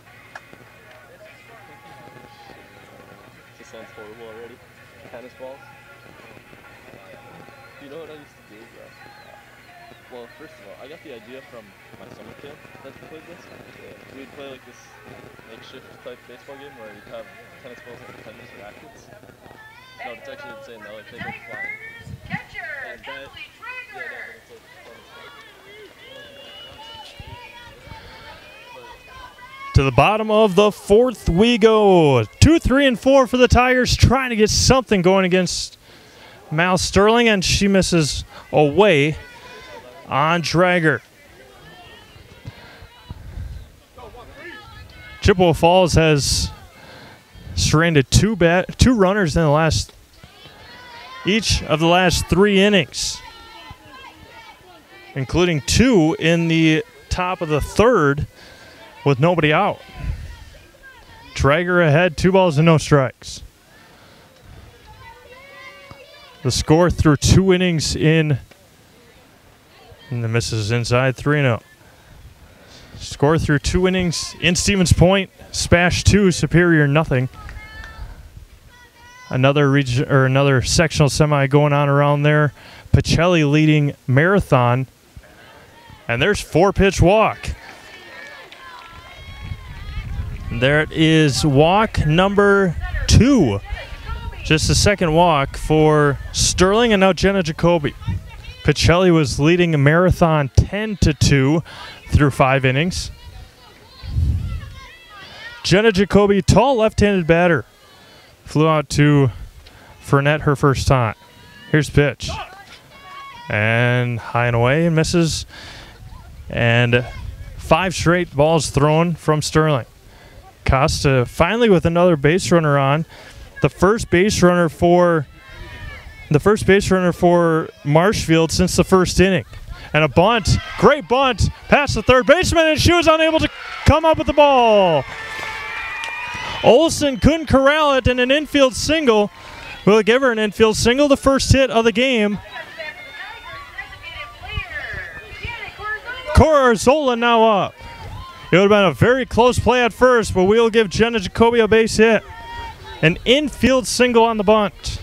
This sounds horrible already. Tennis balls. You know what I used to do, bro? Well, first of all, I got the idea from my summer camp that played this. We'd play like this makeshift type baseball game where you'd have tennis balls like tennis rackets. No, it's actually insane though. Like they go flying. Catcher, And that, Emily yeah, Traeger. that, it's like fun stuff. To the bottom of the 4th we go. 2, 3, and 4 for the Tigers, trying to get something going against Mal Sterling, and she misses away on Drager. Chippewa Falls has surrendered 2 runners in each of the last 3 innings, including 2 in the top of the 3rd with nobody out. Traeger ahead, 2 balls and no strikes. The score through 2 innings and the misses inside, 3-0. Score through 2 innings in Stevens Point, Spash 2, Superior nothing. Another sectional semi going on around there. Pacelli leading Marathon, and there's 4-pitch walk. There it is, walk number 2. Just a second walk for Sterling, and now Jenna Jacoby. Pacelli was leading a Marathon 10-2 through 5 innings. Jenna Jacoby, tall left-handed batter, flew out to Furnett her first time. Here's pitch. And high and away, and misses. And 5 straight balls thrown from Sterling. Costa finally with another base runner on. The first base runner for Marshfield since the first inning. And a bunt, great bunt, past the third baseman, and she was unable to come up with the ball. Olsen couldn't corral it, and an infield single. We'll give her an infield single, the first hit of the game. Corazola now up. It would have been a very close play at first, but we'll give Jenna Jacoby a base hit. An infield single on the bunt.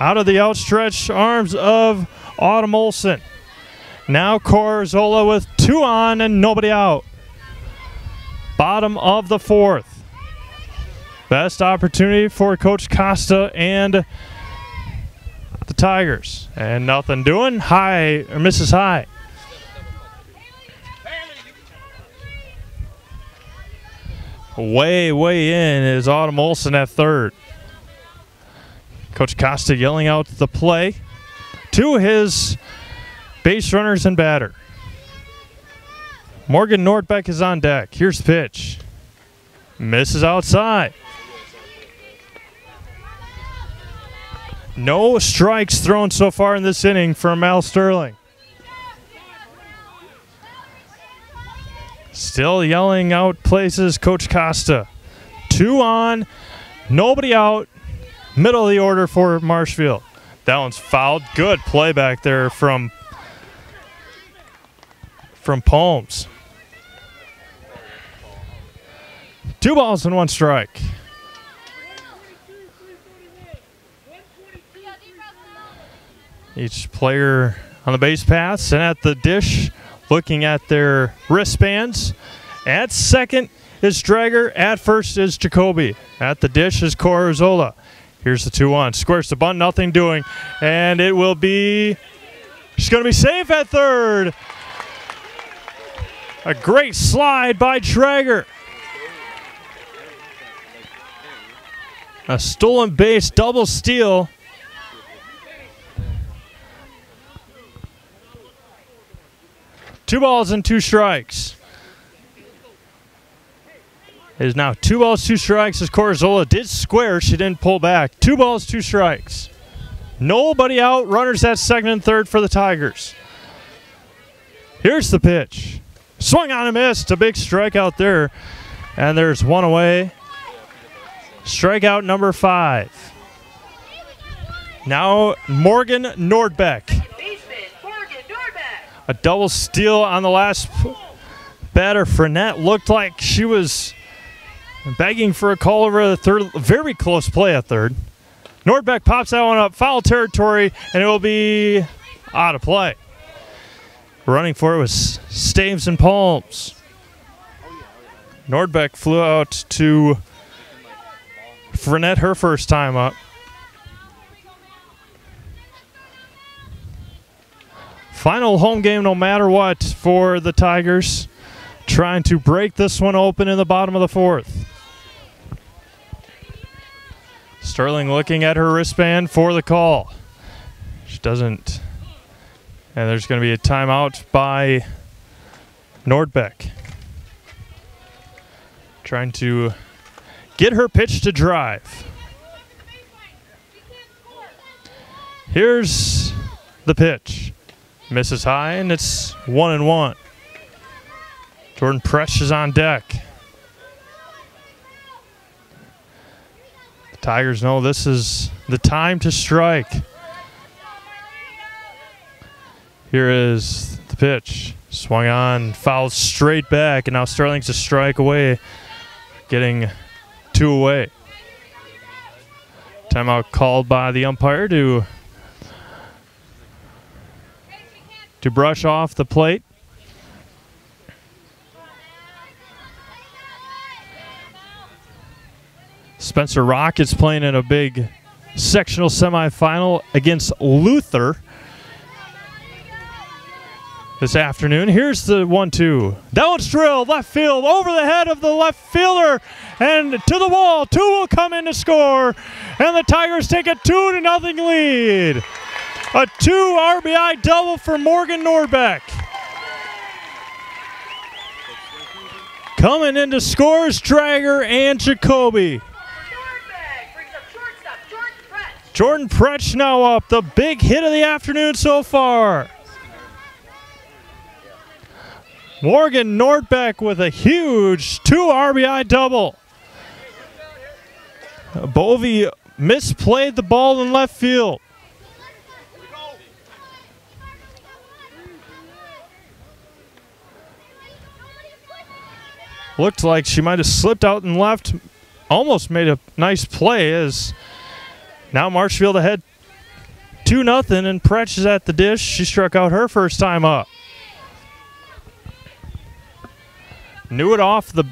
Out of the outstretched arms of Autumn Olsen. Now Corazola with 2 on and nobody out. Bottom of the 4th. Best opportunity for Coach Costa and the Tigers. And nothing doing. High, or misses high. Way in is Autumn Olsen at third. Coach Costa yelling out the play to his base runners and batter. Morgan Nordbeck is on deck. Here's the pitch. Misses outside. No strikes thrown so far in this inning from Mal Sterling. Still yelling out places, Coach Costa. 2 on, nobody out. Middle of the order for Marshfield. That one's fouled. Good play back there from Palms. 2 balls and 1 strike. Each player on the base paths and at the dish looking at their wristbands. At second is Drager. At first is Jacoby. At the dish is Corzola. Here's the 2-1. Squares the bunt, nothing doing. And it will be, she's going to be safe at third. A great slide by Drager. A stolen base, double steal. Two balls and two strikes. It is now 2 balls, 2 strikes as Corzola did square. She didn't pull back. 2 balls, 2 strikes. Nobody out. Runners at second and third for the Tigers. Here's the pitch. Swung on and missed. A big strikeout there. And there's one away. Strikeout number 5. Now Morgan Nordbeck. A double steal on the last batter. Frenette looked like she was begging for a call over the third. Very close play at third. Nordbeck pops that one up. Foul territory, and it will be out of play. Running for it was Staves and Palms. Nordbeck flew out to Frenette her first time up. Final home game no matter what for the Tigers. Trying to break this one open in the bottom of the 4th. Sterling looking at her wristband for the call. She doesn't. And there's going to be a timeout by Nordbeck. Trying to get her pitch to drive. Here's the pitch. Misses high, and it's 1-1. Jordan Presh is on deck. The Tigers know this is the time to strike. Here is the pitch. Swung on, fouled straight back, and now Sterling's a strike away, getting 2 away. Timeout called by the umpire to brush off the plate. Spencer Rockets playing in a big sectional semifinal against Luther this afternoon. Here's the 1-2. That one's drilled left field over the head of the left fielder and to the wall. 2 will come in to score, and the Tigers take a 2-0 lead. A 2 RBI double for Morgan Nordbeck. Coming into scores, Drager and Jacoby. Jordan Pretch now up. The big hit of the afternoon so far. Morgan Nordbeck with a huge 2 RBI double. Bovey misplayed the ball in left field. Looked like she might have slipped out and left. Almost made a nice play as now Marshfield ahead 2-0, and Pretch is at the dish. She struck out her first time up. Knew it off the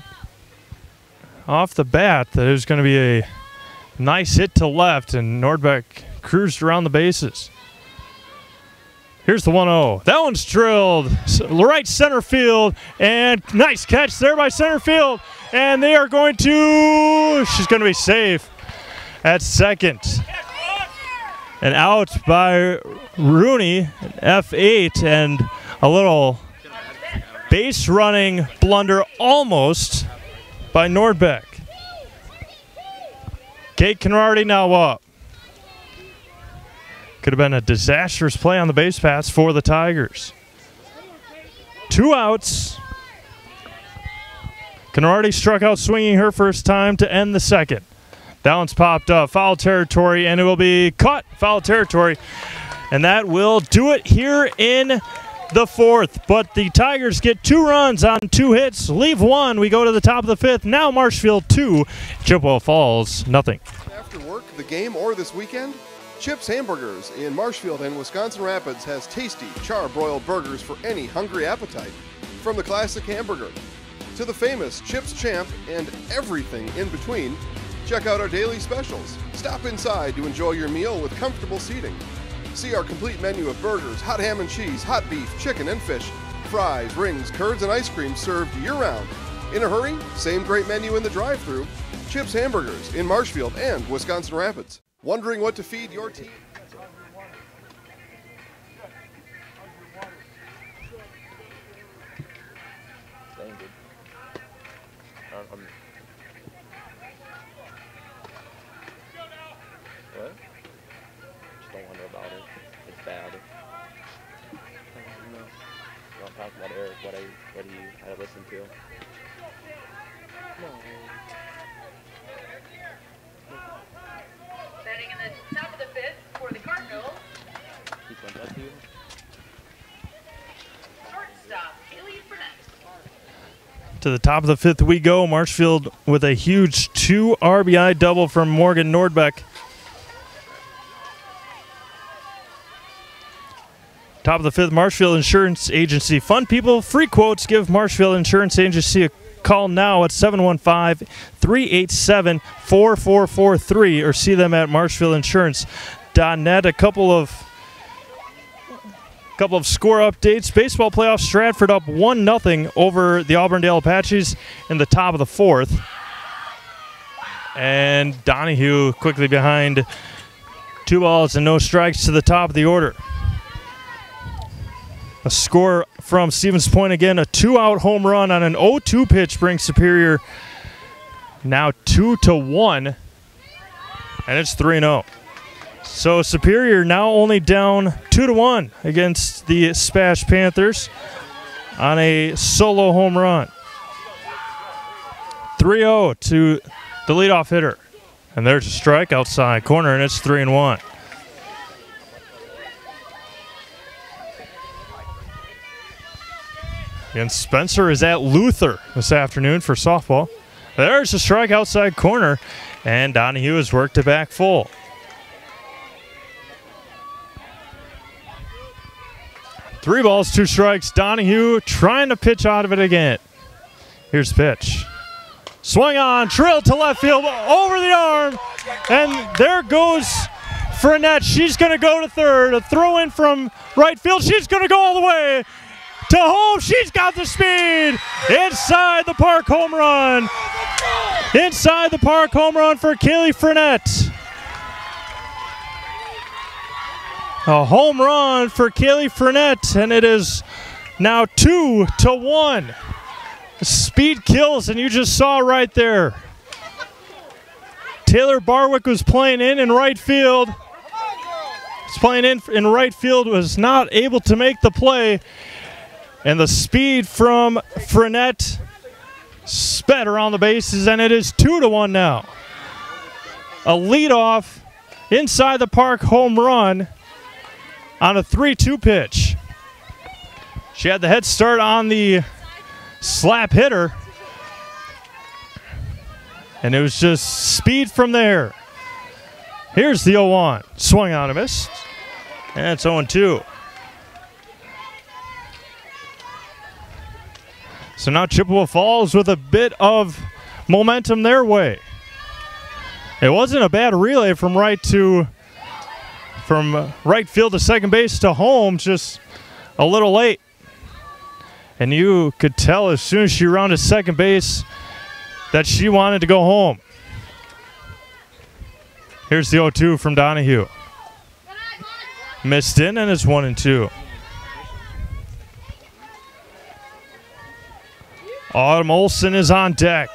bat that it was going to be a nice hit to left, and Nordbeck cruised around the bases. Here's the 1-0. That one's drilled right center field, and nice catch there by center field. And they are going to, she's going to be safe at second. And out by Rooney, F8, and a little base running blunder almost by Nordbeck. Kate Conradi now up. Could have been a disastrous play on the base paths for the Tigers. 2 outs. Conradi struck out swinging her first time to end the second. That one's popped up. Foul territory, and it will be caught. Foul territory. And that will do it here in the 4th. But the Tigers get 2 runs on 2 hits. Leave 1. We go to the top of the 5th. Now Marshfield 2. Chippewa Falls nothing. After work, the game, or this weekend? Chips Hamburgers in Marshfield and Wisconsin Rapids has tasty char-broiled burgers for any hungry appetite. From the classic hamburger, To the famous Chips Champ and everything in between, check out our daily specials. Stop inside to enjoy your meal with comfortable seating. See our complete menu of burgers, hot ham and cheese, hot beef, chicken and fish, fries, rings, curds, and ice cream served year-round. In a hurry? Same great menu in the drive-thru. Chips Hamburgers in Marshfield and Wisconsin Rapids. Wondering what to feed your team? What? Just don't wonder about it. It's bad. No. Don't talk about Eric. What he had to listen to. No. Batting in the top of the fifth for the Cardinals. He sent that to you? Shortstop, Haley Burnett. To the top of the fifth we go. Marshfield with a huge 2 RBI double from Morgan Nordbeck. Top of the fifth, Marshfield Insurance Agency. Fun people, free quotes. Give Marshfield Insurance Agency a call now at 715-387-4443 or see them at marshfieldinsurance.net. A couple of score updates. Baseball playoffs, Stratford up 1-0 over the Auburndale Apaches in the top of the fourth. And Donahue quickly behind. 2 balls and no strikes to the top of the order. A score from Stevens Point again, a 2-out home run on an 0-2 pitch brings Superior now 2-1, and it's 3-0. So Superior now only down 2-1 against the Spash Panthers on a solo home run. 3-0 to the leadoff hitter, and there's a strike outside corner, and it's 3-1. And Spencer is at Luther this afternoon for softball. There's a strike outside corner, and Donahue has worked it back full. Three balls, 2 strikes. Donahue trying to pitch out of it again. Here's the pitch. Swung on, drilled to left field, over the arm, and there goes Frenette. She's going to go to third. A throw in from right field. She's going to go all the way to home. She's got the speed. Inside the park home run. Inside the park home run for Kaylee Frenette. A home run for Kaylee Frenette, and it is now 2-1. Speed kills, and you just saw right there. Taylor Barwick was playing in right field. Was playing in right field, was not able to make the play. And the speed from Frenette sped around the bases, and it is 2-1 now. A leadoff inside the park home run on a 3-2 pitch. She had the head start on the slap hitter, and it was just speed from there. Here's the 0-1. Swung on and missed, and it's 0-2. So now Chippewa Falls with a bit of momentum their way. It wasn't a bad relay from right field to second base to home, just a little late. And you could tell as soon as she rounded second base that she wanted to go home. Here's the 0-2 from Donahue. Missed in, and it's 1-2. Autumn Olson is on deck.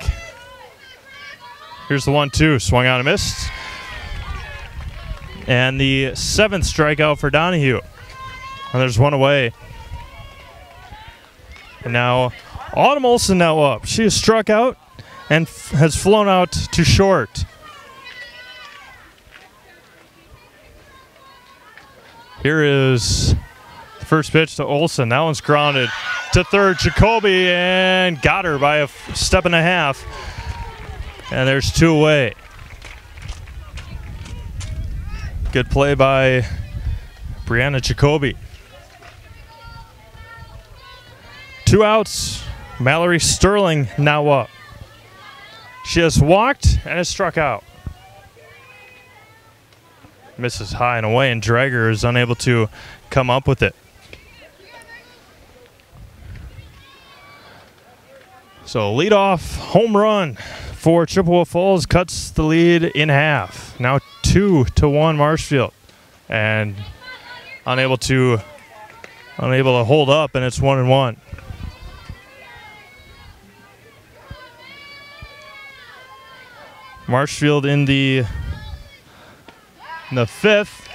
Here's the 1-2. Swung on and missed. And the 7th strikeout for Donahue. And there's one away. And now Autumn Olson now up. She has struck out and has flown out to short. Here is the first pitch to Olson. That one's grounded to third. Jacoby, and got her by a step and a half. And there's 2 away. Good play by Brianna Jacoby. 2 outs Mallory Sterling now up. She has walked and has struck out. Misses high and away, and Drager is unable to come up with it. So leadoff home run for Chippewa Falls cuts the lead in half. Now 2-1 Marshfield, and unable to hold up, and it's 1-1. Marshfield in the fifth.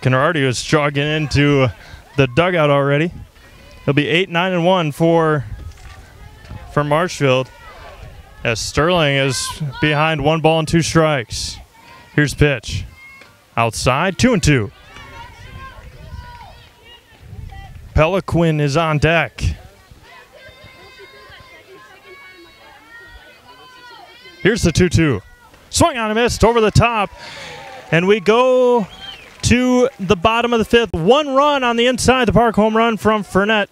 Canardi was jogging into the dugout already. It'll be 8-9-1 for Marshfield, as Sterling is behind 1 ball and 2 strikes. Here's pitch. Outside, 2-2. Peliquin is on deck. Here's the 2-2. Swung on and missed over the top. And we go to the bottom of the fifth. 1 run on the inside the park, home run from Furnett.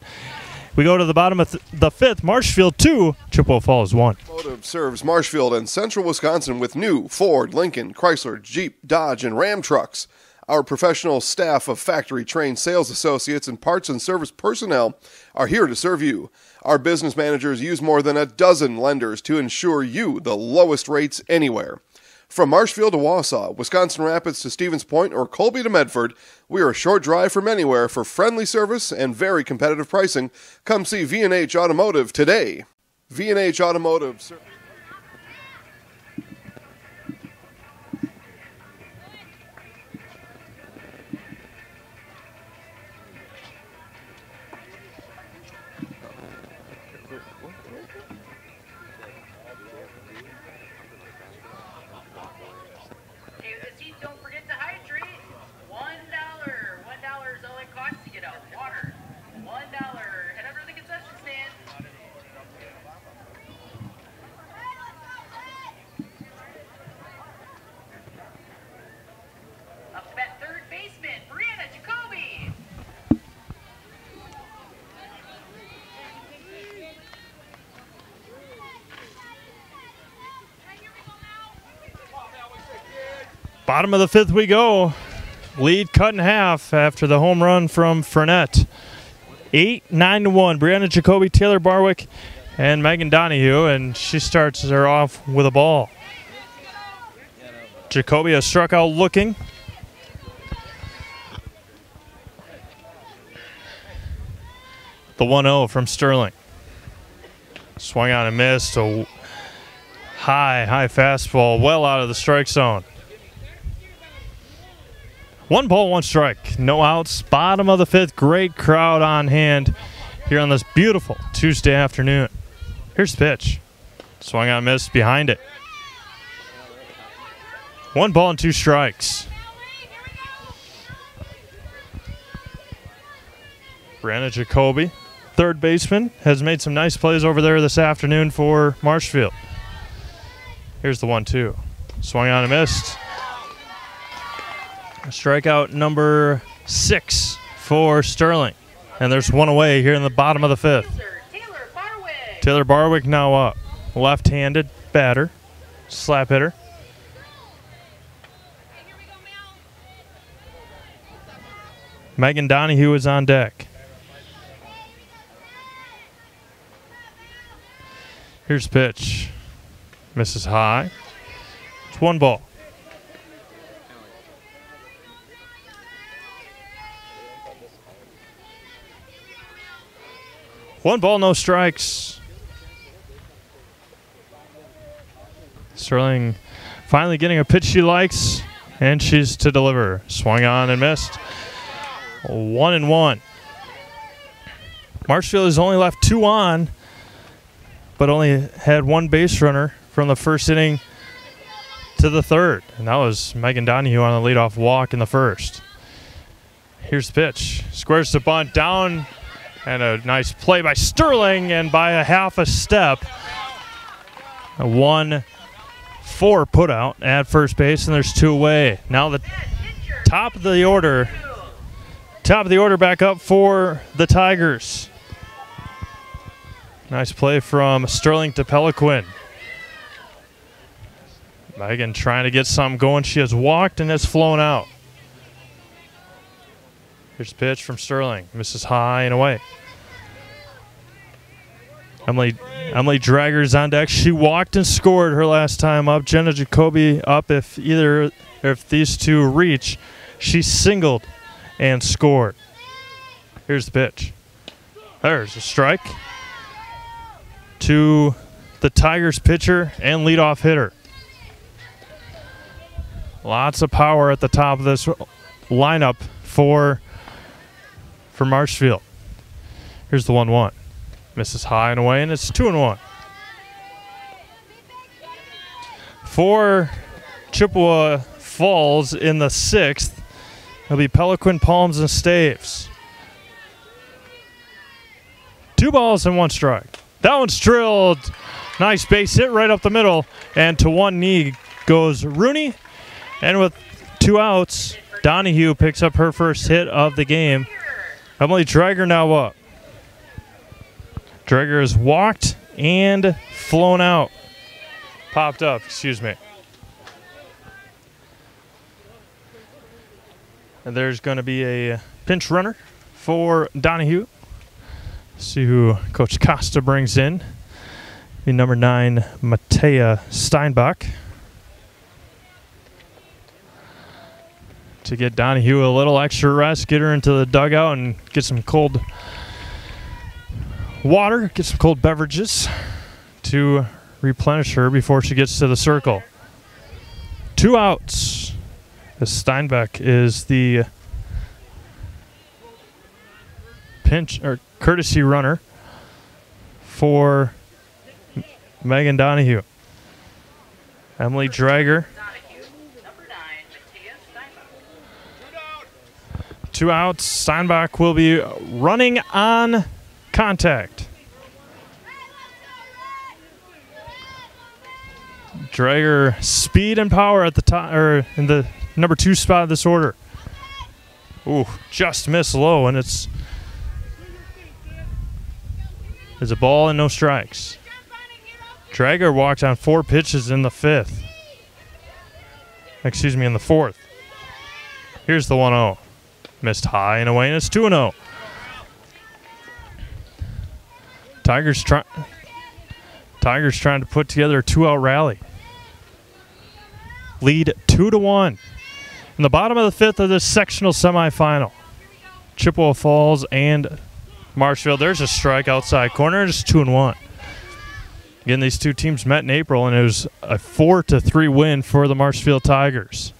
We go to the bottom of the fifth. Marshfield 2, Chippewa Falls 1. Automotive serves Marshfield and central Wisconsin with new Ford, Lincoln, Chrysler, Jeep, Dodge, and Ram trucks. Our professional staff of factory-trained sales associates and parts and service personnel are here to serve you. Our business managers use more than a dozen lenders to ensure you the lowest rates anywhere. From Marshfield to Wausau, Wisconsin Rapids to Stevens Point, or Colby to Medford, we are a short drive from anywhere for friendly service and very competitive pricing. Come see V&H Automotive today. V&H Automotive. Don't forget to hydrate. $1. $1 is all it costs to get out. Water. $1. Head over to the concession stand. Up at third baseman, Brianna Jacoby. Bottom of the fifth we go. Lead cut in half after the home run from Furnett. 8-9-1. Brianna Jacoby, Taylor Barwick, and Megan Donahue, and she starts her off with a ball. Jacoby has struck out looking. The 1-0 from Sterling. Swung on and missed. A high fastball well out of the strike zone. 1 ball, 1 strike. No outs. Bottom of the fifth. Great crowd on hand here on this beautiful Tuesday afternoon. Here's the pitch. Swung on, missed behind it. 1 ball and 2 strikes. Brianna Jacoby, third baseman, has made some nice plays over there this afternoon for Marshfield. Here's the 1-2. Swung on and missed. Strikeout number 6 for Sterling. And there's 1 away here in the bottom of the fifth. Taylor Barwick now up. Left-handed batter. Slap hitter. Megan Donahue is on deck. Here's pitch. Misses high. It's 1 ball. 1 ball, no strikes. Sterling finally getting a pitch she likes, and she's to deliver. Swung on and missed. 1-1. Marshfield has only left 2 on, but only had 1 base runner from the first inning to the third, and that was Megan Donahue on a leadoff walk in the first. Here's the pitch. Squares the bunt down. And a nice play by Sterling, and by a half a step, a 1-4 putout at first base, and there's 2 away. Now the top of the order back up for the Tigers. Nice play from Sterling to Peliquin. Megan trying to get something going. She has walked and has flown out. Here's the pitch from Sterling. Misses high and away. Emily Drager's on deck. She walked and scored her last time up. Jenna Jacoby up. If these two reach, she singled and scored. Here's the pitch. There's a strike to the Tigers pitcher and leadoff hitter. Lots of power at the top of this lineup for Marshfield. Here's the 1-1. Misses high and away, and it's 2-1. For Chippewa Falls in the 6th, it'll be Peliquin, Palms, and Staves. 2 balls and 1 strike. That one's drilled. Nice base hit right up the middle, and to one knee goes Rooney. And with 2 outs, Donahue picks up her first hit of the game. Emily Drager now up. Drager has walked and flown out. Popped up, excuse me. And there's going to be a pinch runner for Donahue. See who Coach Costa brings in. Be number 9, Matea Steinbach. To get Donahue a little extra rest, get her into the dugout and get some cold water, get some cold beverages to replenish her before she gets to the circle. 2 outs. As Steinbach is the pinch or courtesy runner for Megan Donahue. Emily Drager. 2 outs. Steinbach will be running on contact. Drager speed and power at the top, or in the number 2 spot of this order. Ooh, just missed low, and it's a ball and no strikes. Drager walked on 4 pitches in the 5th. Excuse me, in the 4th. Here's the 1-0. Missed high and away, and it's 2-0. Tigers trying to put together a 2-out rally. Lead 2-1. In the bottom of the 5th of this sectional semifinal. Chippewa Falls and Marshfield. There's a strike outside corner. It's 2-1. Again, these two teams met in April, and it was a 4-3 win for the Marshfield Tigers.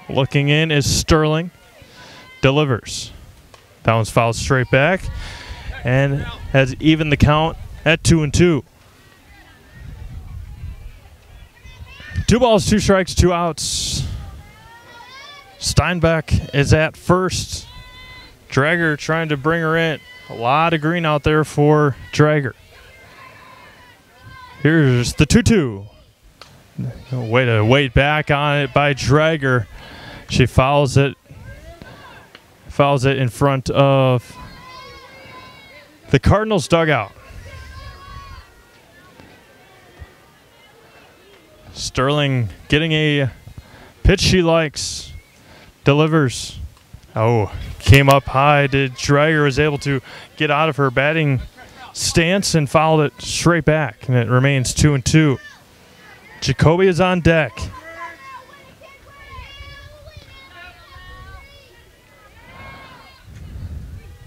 Looking in is Sterling. Delivers. That one's fouled straight back and has evened the count at 2-2. 2 balls, 2 strikes, 2 outs. Steinbach is at first. Drager trying to bring her in. A lot of green out there for Drager. Here's the 2-2. Way to wait back on it by Drager. She fouls it in front of the Cardinals dugout. Sterling getting a pitch she likes. Delivers. Oh, came up high. Drager was able to get out of her batting stance and fouled it straight back, and it remains 2-2. Jacoby is on deck.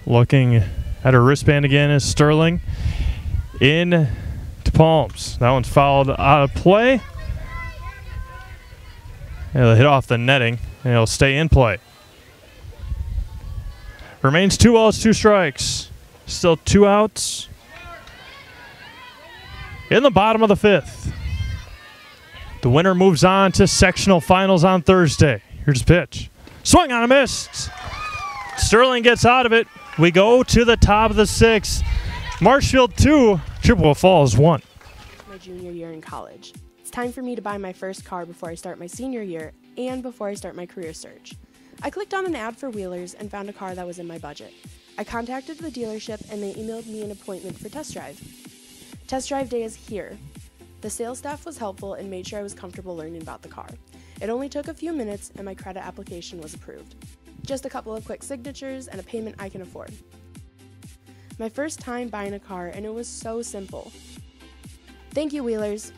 Looking at her wristband again is Sterling. In to Palms. That one's fouled out of play. It'll hit off the netting, and it'll stay in play. Remains 2 balls, 2 strikes. Still 2 outs. In the bottom of the 5th. The winner moves on to sectional finals on Thursday. Here's the pitch. Swung on a miss. Sterling gets out of it. We go to the top of the 6th. Marshfield 2, Chippewa Falls 1. My junior year in college. It's time for me to buy my first car before I start my senior year and before I start my career search. I clicked on an ad for Wheelers and found a car that was in my budget. I contacted the dealership and they emailed me an appointment for test drive. Test drive day is here. The sales staff was helpful and made sure I was comfortable learning about the car. It only took a few minutes and my credit application was approved. Just a couple of quick signatures and a payment I can afford. My first time buying a car and it was so simple. Thank you, Wheelers.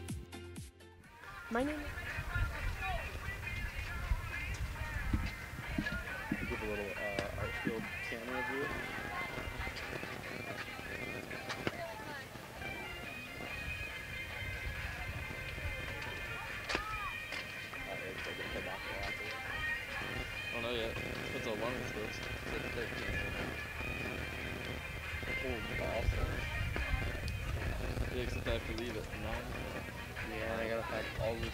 My name Give a little Marshfield camera view. I don't know yet. Depends how long this goes. Oh, awesome. Yeah, except I have to leave at 9. Yeah, and I gotta pack all this shit.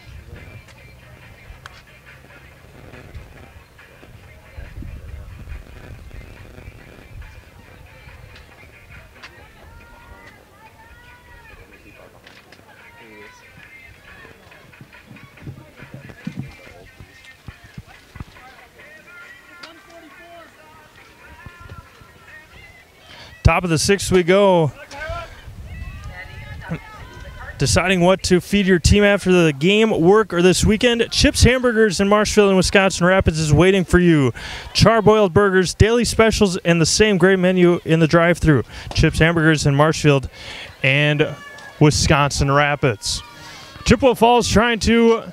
Top of the 6th we go. Deciding what to feed your team after the game, work, or this weekend. Chips Hamburgers in Marshfield and Wisconsin Rapids is waiting for you. Char-boiled burgers, daily specials, and the same great menu in the drive-thru. Chips Hamburgers in Marshfield and Wisconsin Rapids. Chippewa Falls trying to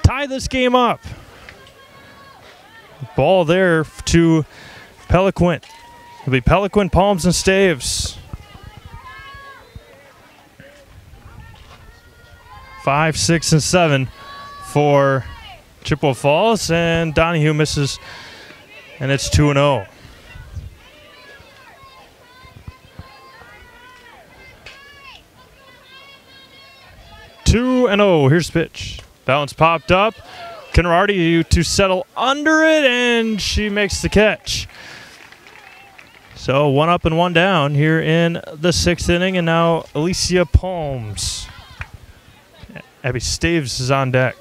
tie this game up. Ball there to Peliquin. It'll be Peliquin, Palms, and Staves. 5, 6, and 7 for Chippewa Falls, and Donahue misses, and it's 2-0. Here's pitch. That one's popped up. Conradi to settle under it, and she makes the catch. So 1 up and 1 down here in the 6th inning, and now Alicia Palms. Abby Staves is on deck.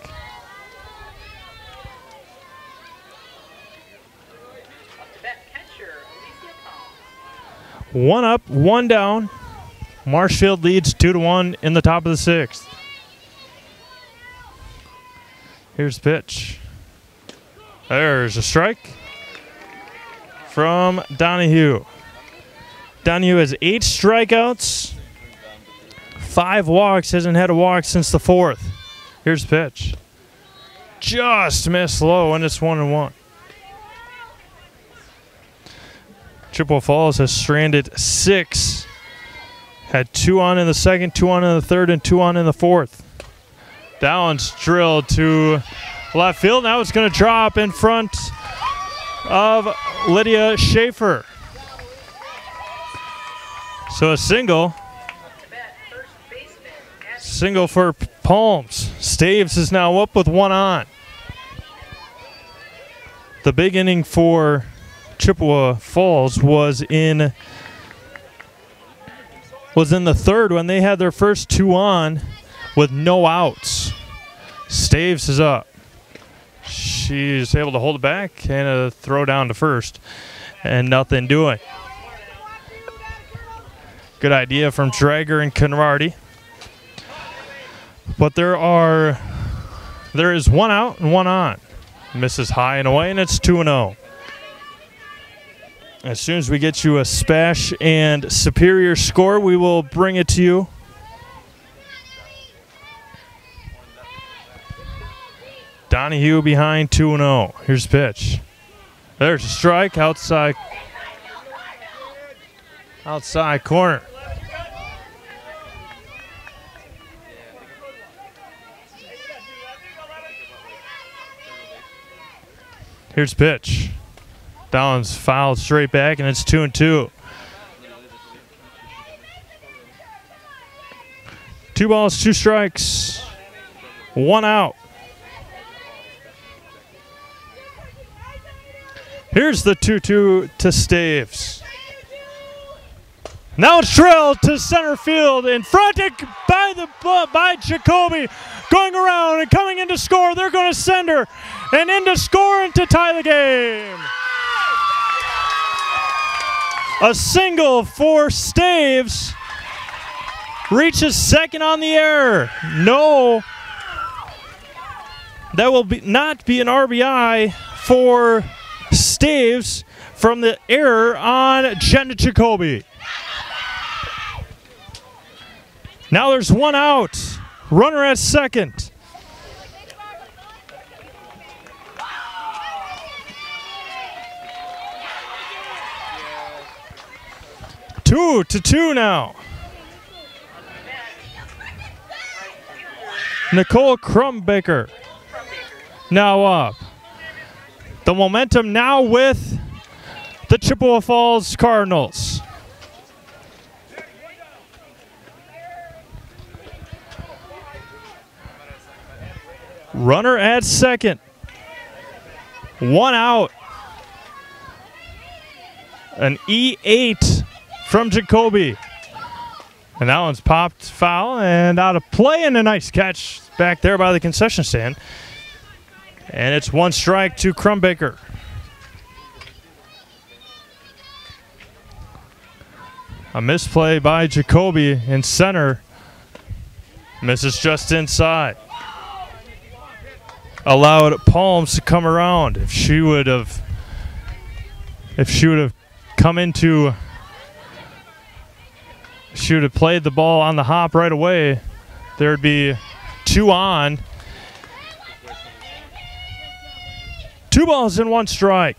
One up, 1 down. Marshfield leads 2-1 in the top of the 6th. Here's the pitch. There's a strike from Donahue. Donahue has 8 strikeouts. 5 walks, hasn't had a walk since the 4th. Here's the pitch. Just missed low, and it's 1-1. Chippewa Falls has stranded 6. Had 2 on in the 2nd, 2 on in the 3rd, and 2 on in the 4th. That one's drilled to left field. Now it's going to drop in front of Lydia Schaefer. So a single. Single for Palms. Staves is now up with 1 on. The big inning for Chippewa Falls was in the 3rd when they had their first 2 on with no outs. Staves is up. She's able to hold it back and a throw down to first, and nothing doing. Good idea from Drager and Conradi. But there is 1 out and 1 on. Misses high and away, and it's 2-0. As soon as we get you a Spash and Superior score, we will bring it to you. Donahue behind 2-0. Here's the pitch. There's a strike outside corner. Here's pitch. That one's fouled straight back, and it's 2-2. 2 balls, 2 strikes, 1 out. Here's the 2-2 to Staves. Now it's drilled to center field in front by Jacoby. Going around and coming in to score. They're going to send her. and in to score and to tie the game. A single for Staves. Reaches second on the air. No. That will not be an RBI for Staves from the error on Jenna Jacoby. Now there's one out. Runner at second. Two to two now. Nicole Crumbaker now up. The momentum now with the Chippewa Falls Cardinals. Runner at second. One out. An E8 from Jacoby. And that one's popped foul and out of play, and a nice catch back there by the concession stand. And it's one strike to Crumbaker. A misplay by Jacoby in center. Misses just inside. Allowed Palms to come around. If she would have come into, she would have played the ball on the hop right away, there'd be two on. 2 balls and 1 strike.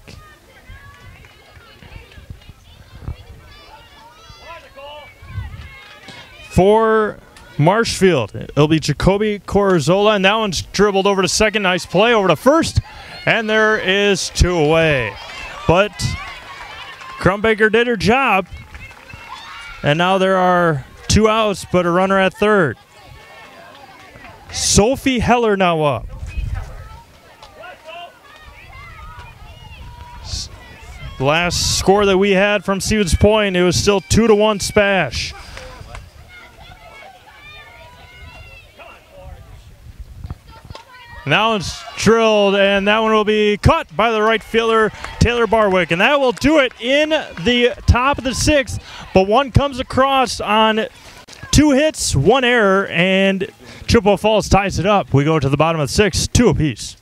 For Marshfield, it'll be Jacoby Corzola, and that one's dribbled over to second. Nice play over to first, and there is 2 away. But Crumbaker did her job, and now there are 2 outs, but a runner at third. Sophie Heller now up. The last score that we had from Stevens Point, it was still 2-1 Spash. And that one's drilled, and that one will be caught by the right fielder, Taylor Barwick. And that will do it in the top of the 6th. But one comes across on 2 hits, 1 error, and Chippewa Falls ties it up. We go to the bottom of the 6th, 2 apiece.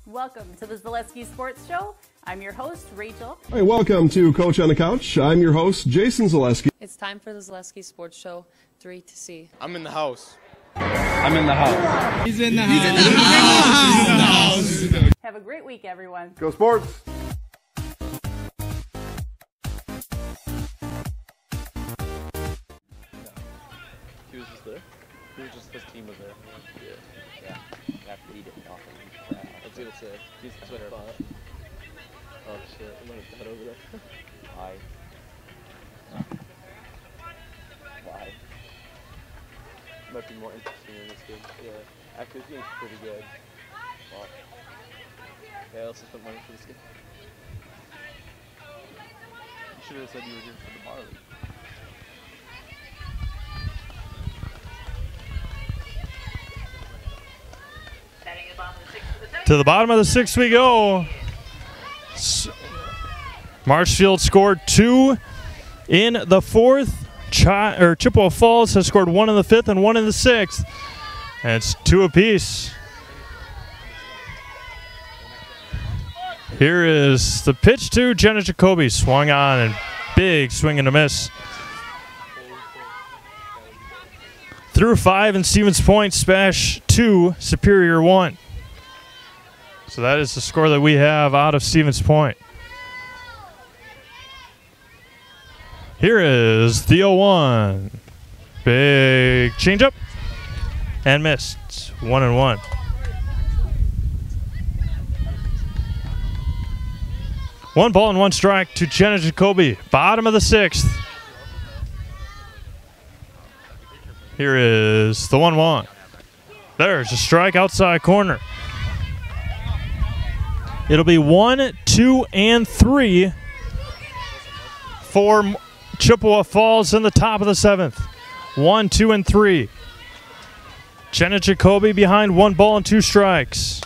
Welcome to the Zaleski Sports Show. I'm your host, Rachel. Hey, welcome to Coach on the Couch. I'm your host, Jason Zaleski. It's time for the Zaleski Sports Show 3 to C. I'm in the house. I'm in the house. He's in the house. He's in the house. Have a great week, everyone. Go Sports! He was just there. He was just, his team was there. Yeah. After he didn't offer him. I was gonna say, he's the Twitter bot. Oh shit, I'm gonna head over there. Why? Why? Might be more interesting in this game. Yeah. Actually, this game's pretty good. Well, yeah, I also spent money for this game. You should have said you were here for the barley. To the bottom of the 6th we go. Marshfield scored 2 in the 4th. Chippewa Falls has scored 1 in the 5th and 1 in the 6th. And it's 2 apiece. Here is the pitch to Jenna Jacoby. Swung on and big swing and a miss. Through 5 and Stevens Point, Spash 2, Superior 1. So that is the score that we have out of Stevens Point. Here is the 0-1. Big changeup and missed. 1-1. One ball and 1 strike to Jenna Jacoby. Bottom of the 6th. Here is the 1-1. There's a strike outside corner. It'll be 1, 2, and 3 for Chippewa Falls in the top of the 7th. 1, 2, and 3. Jenna Jacoby behind 1 ball and 2 strikes.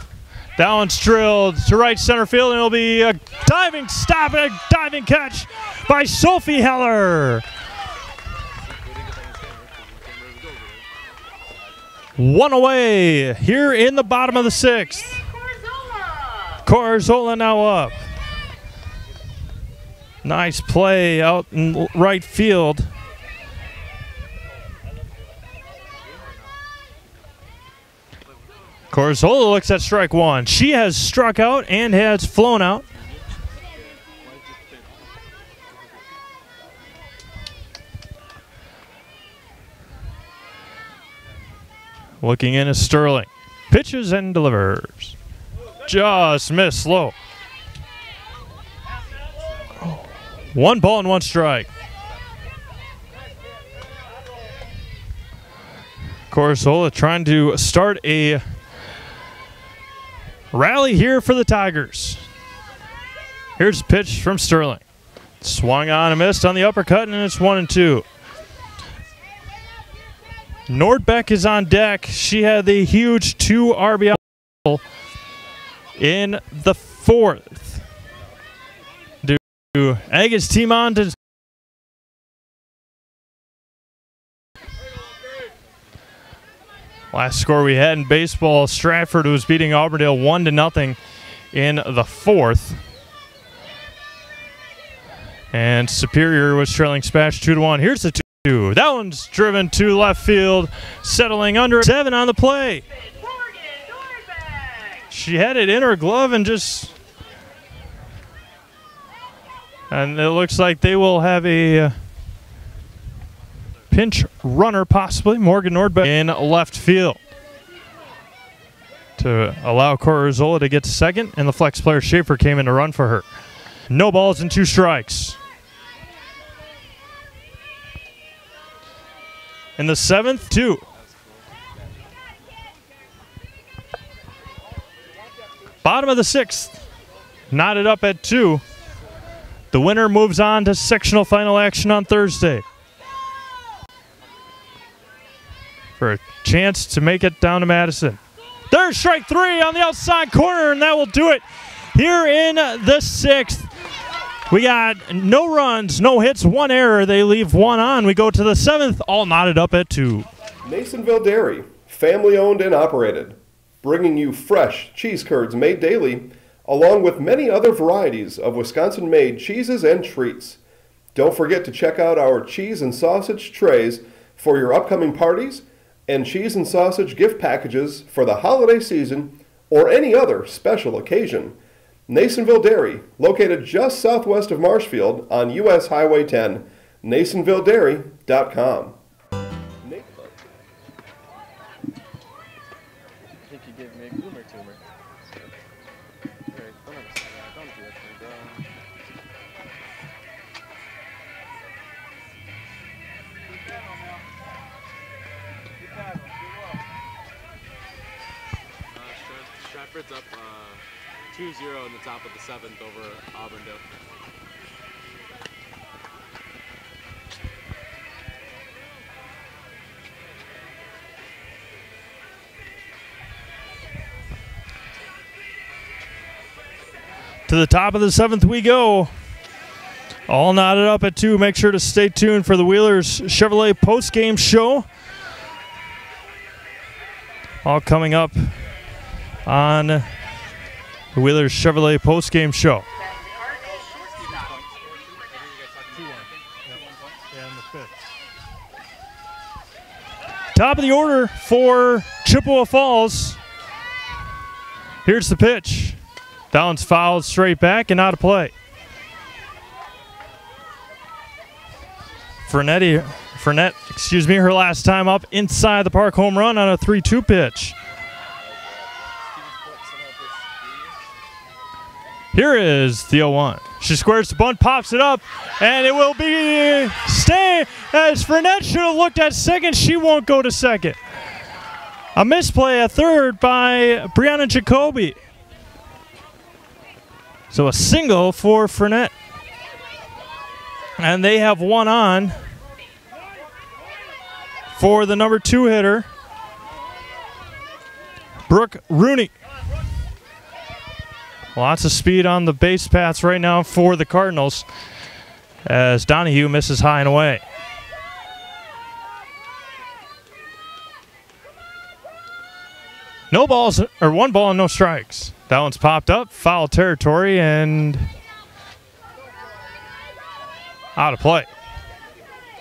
That one's drilled to right center field, and it'll be a diving stop and a diving catch by Sophie Heller. 1 away here in the bottom of the 6th. Corzola now up. Nice play out in right field. Corzola looks at strike 1. She has struck out and has flown out. Looking in is Sterling. Pitches and delivers. Just missed low. 1 ball and 1 strike. Corzola trying to start a rally here for the Tigers. Here's a pitch from Sterling. Swung on and missed on the uppercut, and it's 1 and 2. Nordbeck is on deck. She had the huge 2 RBI in the 4th. To egg his team on to last score we had in baseball, Stratford was beating Auburndale 1-0 in the 4th. And Superior was trailing Spash 2-1. Here's the 2. That one's driven to left field, settling under 7 on the play. She had it in her glove and and it looks like they will have a pinch runner, possibly. Morgan Nordbeck in left field to allow Corzola to get to second, and the flex player Schaefer came in to run for her. No balls and 2 strikes. In the 7th, 2. Bottom of the 6th, knotted up at 2. The winner moves on to sectional final action on Thursday for a chance to make it down to Madison. There's strike 3 on the outside corner, and that will do it here in the 6th. We got no runs, no hits, 1 error. They leave 1 on. We go to the 7th, all knotted up at 2. Nasonville Dairy, family owned and operated, bringing you fresh cheese curds made daily, along with many other varieties of Wisconsin-made cheeses and treats. Don't forget to check out our cheese and sausage trays for your upcoming parties and cheese and sausage gift packages for the holiday season or any other special occasion. Nasonville Dairy, located just southwest of Marshfield on U.S. Highway 10, NasonvilleDairy.com. Stratford's up 2-0 in the top of the 7th over Auburndale. To the top of the 7th we go. All knotted up at 2. Make sure to stay tuned for the Wheelers Chevrolet post-game show. All coming up on the Wheelers Chevrolet post-game show. Top of the order for Chippewa Falls. Here's the pitch. That one's fouled straight back and out of play. Fournette, her last time up inside the park, home run on a 3-2 pitch. Here is the 0-1. She squares the bunt, pops it up, and it will be stay as Fournette should have looked at second. She won't go to second. A misplay at third by Brianna Jacoby. So a single for Fournette. And they have 1 on. for the number 2 hitter, Brooke Rooney. Lots of speed on the base paths right now for the Cardinals as Donahue misses high and away. No balls, or 1 ball and no strikes. That one's popped up, foul territory, and out of play.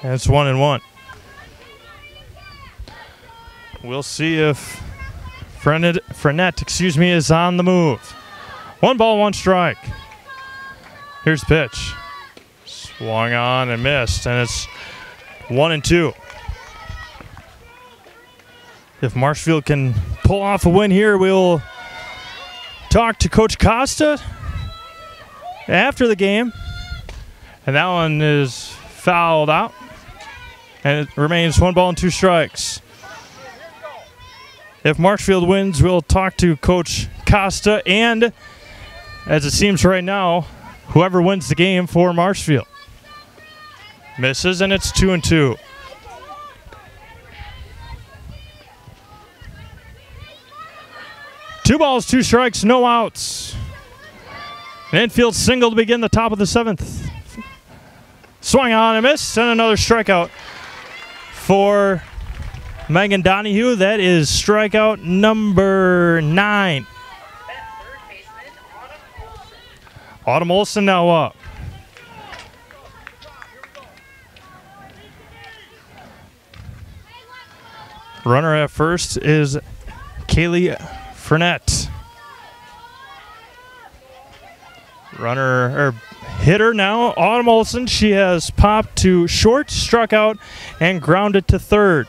And it's 1-1. We'll see if Frenette, is on the move. 1 ball, 1 strike. Here's the pitch. Swung on and missed, and it's 1-2. If Marshfield can pull off a win here, we'll talk to Coach Costa after the game. And that one is fouled out. And it remains 1 ball and 2 strikes. If Marshfield wins, we'll talk to Coach Costa and, as it seems right now, whoever wins the game for Marshfield. Misses, and it's 2-2. Two balls, 2 strikes, no outs. An infield single to begin the top of the 7th. Swung on and missed, and another strikeout for Megan Donahue. That is strikeout number 9. Autumn Olsen now up. Runner at first is Kaylee Frenette. Hitter now, Autumn Olsen. She has popped to short, struck out, and grounded to third.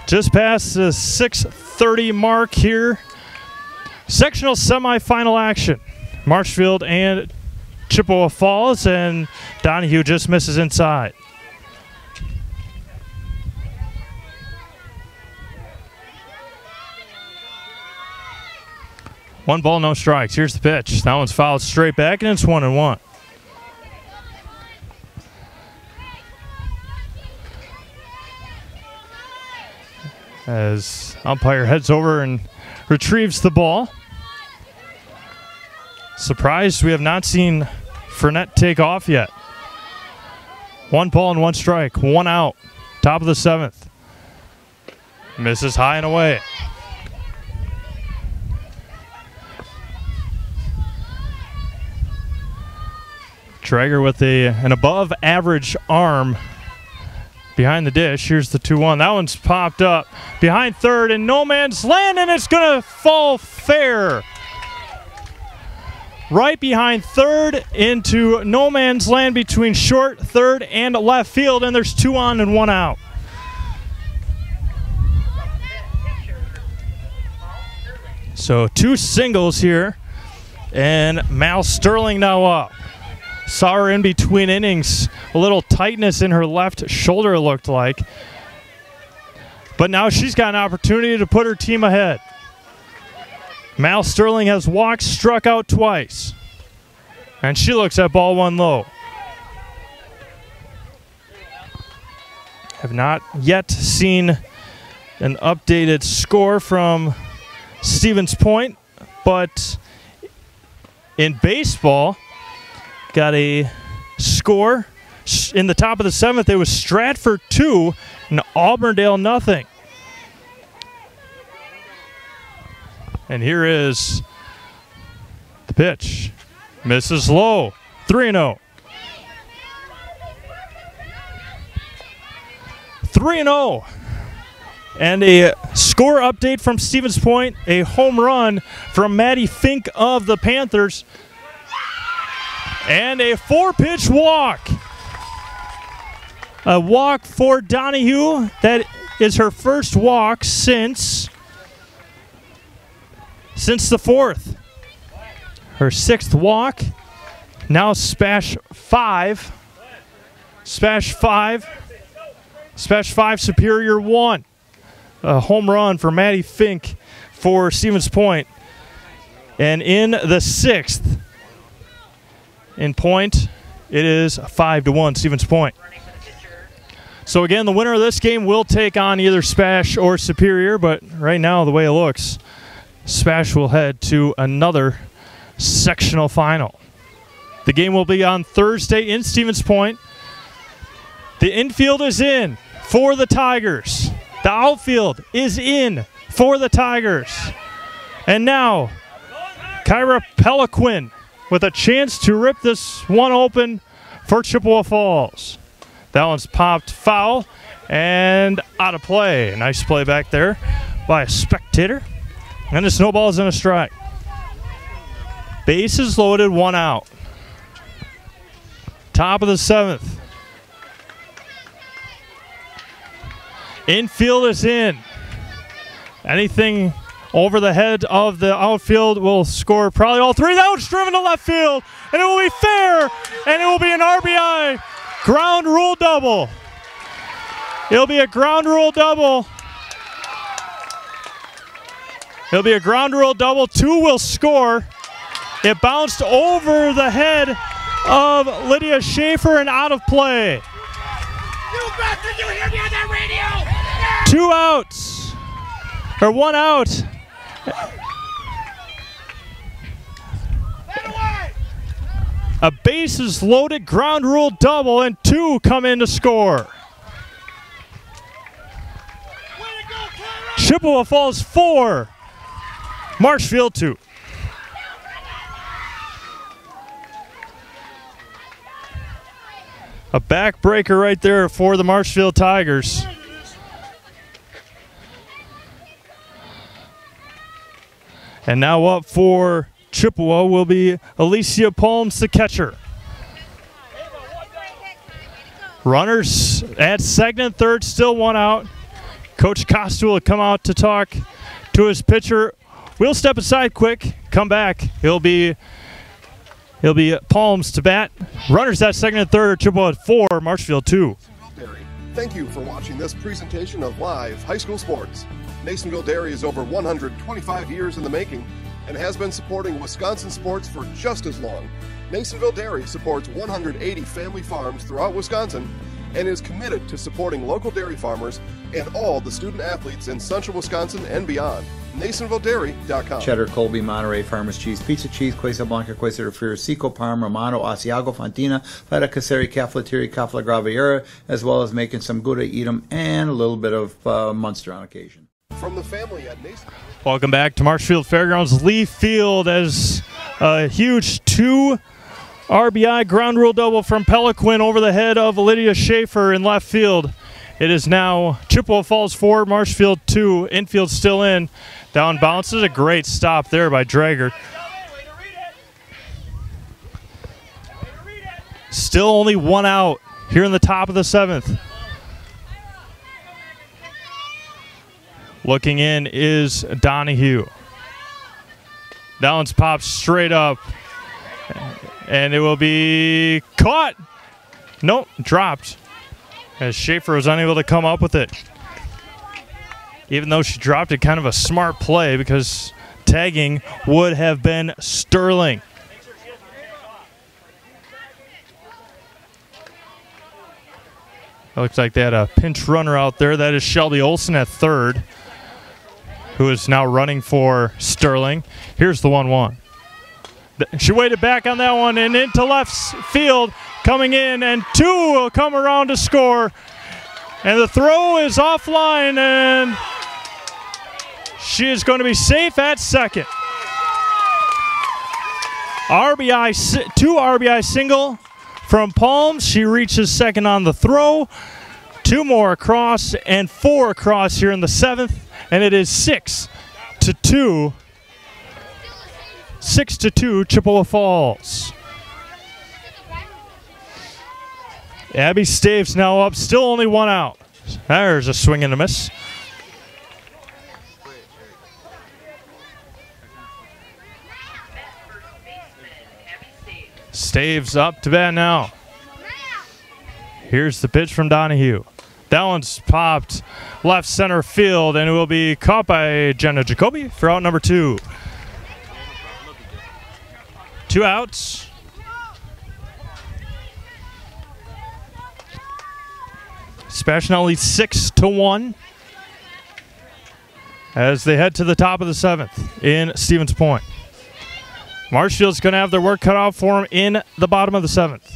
Just past the 6:30 mark here. Sectional semifinal action. Marshfield and Chippewa Falls, and Donahue just misses inside. One ball, no strikes. Here's the pitch. That one's fouled straight back, and it's 1-1. As umpire heads over and retrieves the ball. Surprised we have not seen Frenette take off yet. 1 ball and 1 strike. 1 out. Top of the 7th. Misses high and away. Traeger with an above average arm behind the dish. Here's the 2-1. That one's popped up behind third in no man's land, and it's going to fall fair. Right behind third into no man's land between short, third, and left field, and there's 2 on and 1 out. So 2 singles here, and Mal Sterling now up. Saw her in between innings. A little tightness in her left shoulder, it looked like. But now she's got an opportunity to put her team ahead. Mal Sterling has walked, struck out twice. And she looks at ball 1 low. Have not yet seen an updated score from Stevens Point, but in baseball, got a score in the top of the 7th. It was Stratford 2 and Auburndale nothing. And here is the pitch. Misses low. 3-0. 3-0. And a score update from Stevens Point. A home run from Maddie Fink of the Panthers. And a 4-pitch walk. A walk for Donahue. That is her first walk since the 4th. Her 6th walk. Now Spash 5. Spash 5. Spash 5, Superior 1. A home run for Maddie Fink for Stevens Point. And in the 6th, in point, it is 5-1 Stevens Point. So again, the winner of this game will take on either Spash or Superior, but right now, the way it looks, Spash will head to another sectional final. The game will be on Thursday in Stevens Point. The infield is in for the Tigers. The outfield is in for the Tigers. And now, Kyra Peliquin with a chance to rip this one open for Chippewa Falls. That one's popped foul and out of play. Nice play back there by a spectator. And the snowball is in a strike. Bases loaded, 1 out. Top of the 7th. Infield is in. Anything over the head of the outfield will score probably all 3. That one's driven to left field, and it will be fair, and it will be an RBI ground rule double. It'll be a ground rule double. It'll be a ground rule double. 2 will score. It bounced over the head of Lydia Schaefer and out of play. You bastard, you hear me on that radio? 2 outs. Or 1 out. A bases loaded ground rule double, and 2 come in to score. Chippewa Falls 4, Marshfield 2. A backbreaker right there for the Marshfield Tigers. And now up for Chippewa will be Alicia Palms, the catcher. Runners at second and third, still 1 out. Coach Costa will come out to talk to his pitcher. We'll step aside quick, come back. He'll be Palms to bat. Runners at second and third, Chippewa at 4, Marshfield 2. Thank you for watching this presentation of live high school sports. Nasonville Dairy is over 125 years in the making and has been supporting Wisconsin sports for just as long. Nasonville Dairy supports 180 family farms throughout Wisconsin and is committed to supporting local dairy farmers and all the student athletes in central Wisconsin and beyond. NasonvilleDairy.com. Cheddar, Colby, Monterey, Farmers Cheese, Pizza Cheese, Quesa Blanca, Quesa de Friar, Seco, Parma, Romano, Asiago, Fontina, Feta Caseri, Cafaleteria, Cafla Graviera, as well as making some Gouda, Edam, and a little bit of Munster on occasion. From the family at Nasonville. Welcome back to Marshfield Fairgrounds. Lee Field as a huge 2 RBI ground rule double from Peliquin over the head of Lydia Schaefer in left field. It is now Chippewa Falls 4, Marshfield 2. Infield still in. Down bounces. A great stop there by Drager. Still only 1 out here in the top of the 7th. Looking in is Donahue. That one's popped straight up. And it will be caught. Nope, dropped. As Schaefer was unable to come up with it. Even though she dropped it, kind of a smart play because tagging would have been Sterling. It looks like they had a pinch runner out there. That is Shelby Olson at third, who is now running for Sterling. Here's the 1-1. She waited back on that one and into left field, coming in, and 2 will come around to score. And the throw is offline, and she is going to be safe at second. 2 RBI single from Palms. She reaches second on the throw. 2 more across and 4 across here in the 7th, and it is 6-2. 6-2 Chippewa Falls. Abby Staves now up, still only 1 out. There's a swing and a miss. Staves up to bat now. Here's the pitch from Donahue. That one's popped left center field, and it will be caught by Jenna Jacoby for out number 2. 2 outs. Bashanel leads 6-1 as they head to the top of the 7th in Stevens Point. Marshfield's going to have their work cut out for him in the bottom of the 7th.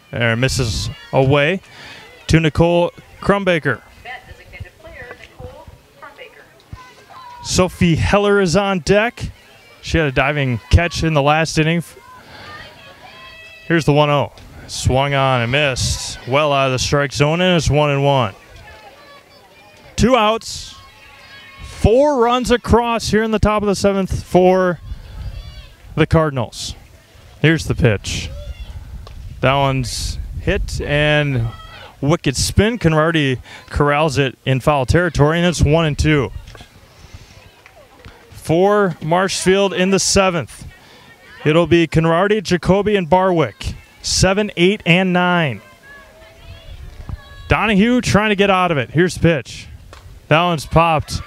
There, misses away to Nicole Crumbaker. Sophie Heller is on deck. She had a diving catch in the last inning. Here's the 1-0. Swung on and missed. Well out of the strike zone, and it's 1-1. 2 outs. 4 runs across here in the top of the 7th for the Cardinals. Here's the pitch. That one's hit and wicked spin. Conradi corrals it in foul territory, and it's 1-2. For Marshfield in the 7th, it'll be Conradi, Jacoby, and Barwick. 7, 8, and 9. Donahue trying to get out of it. Here's the pitch. That one's popped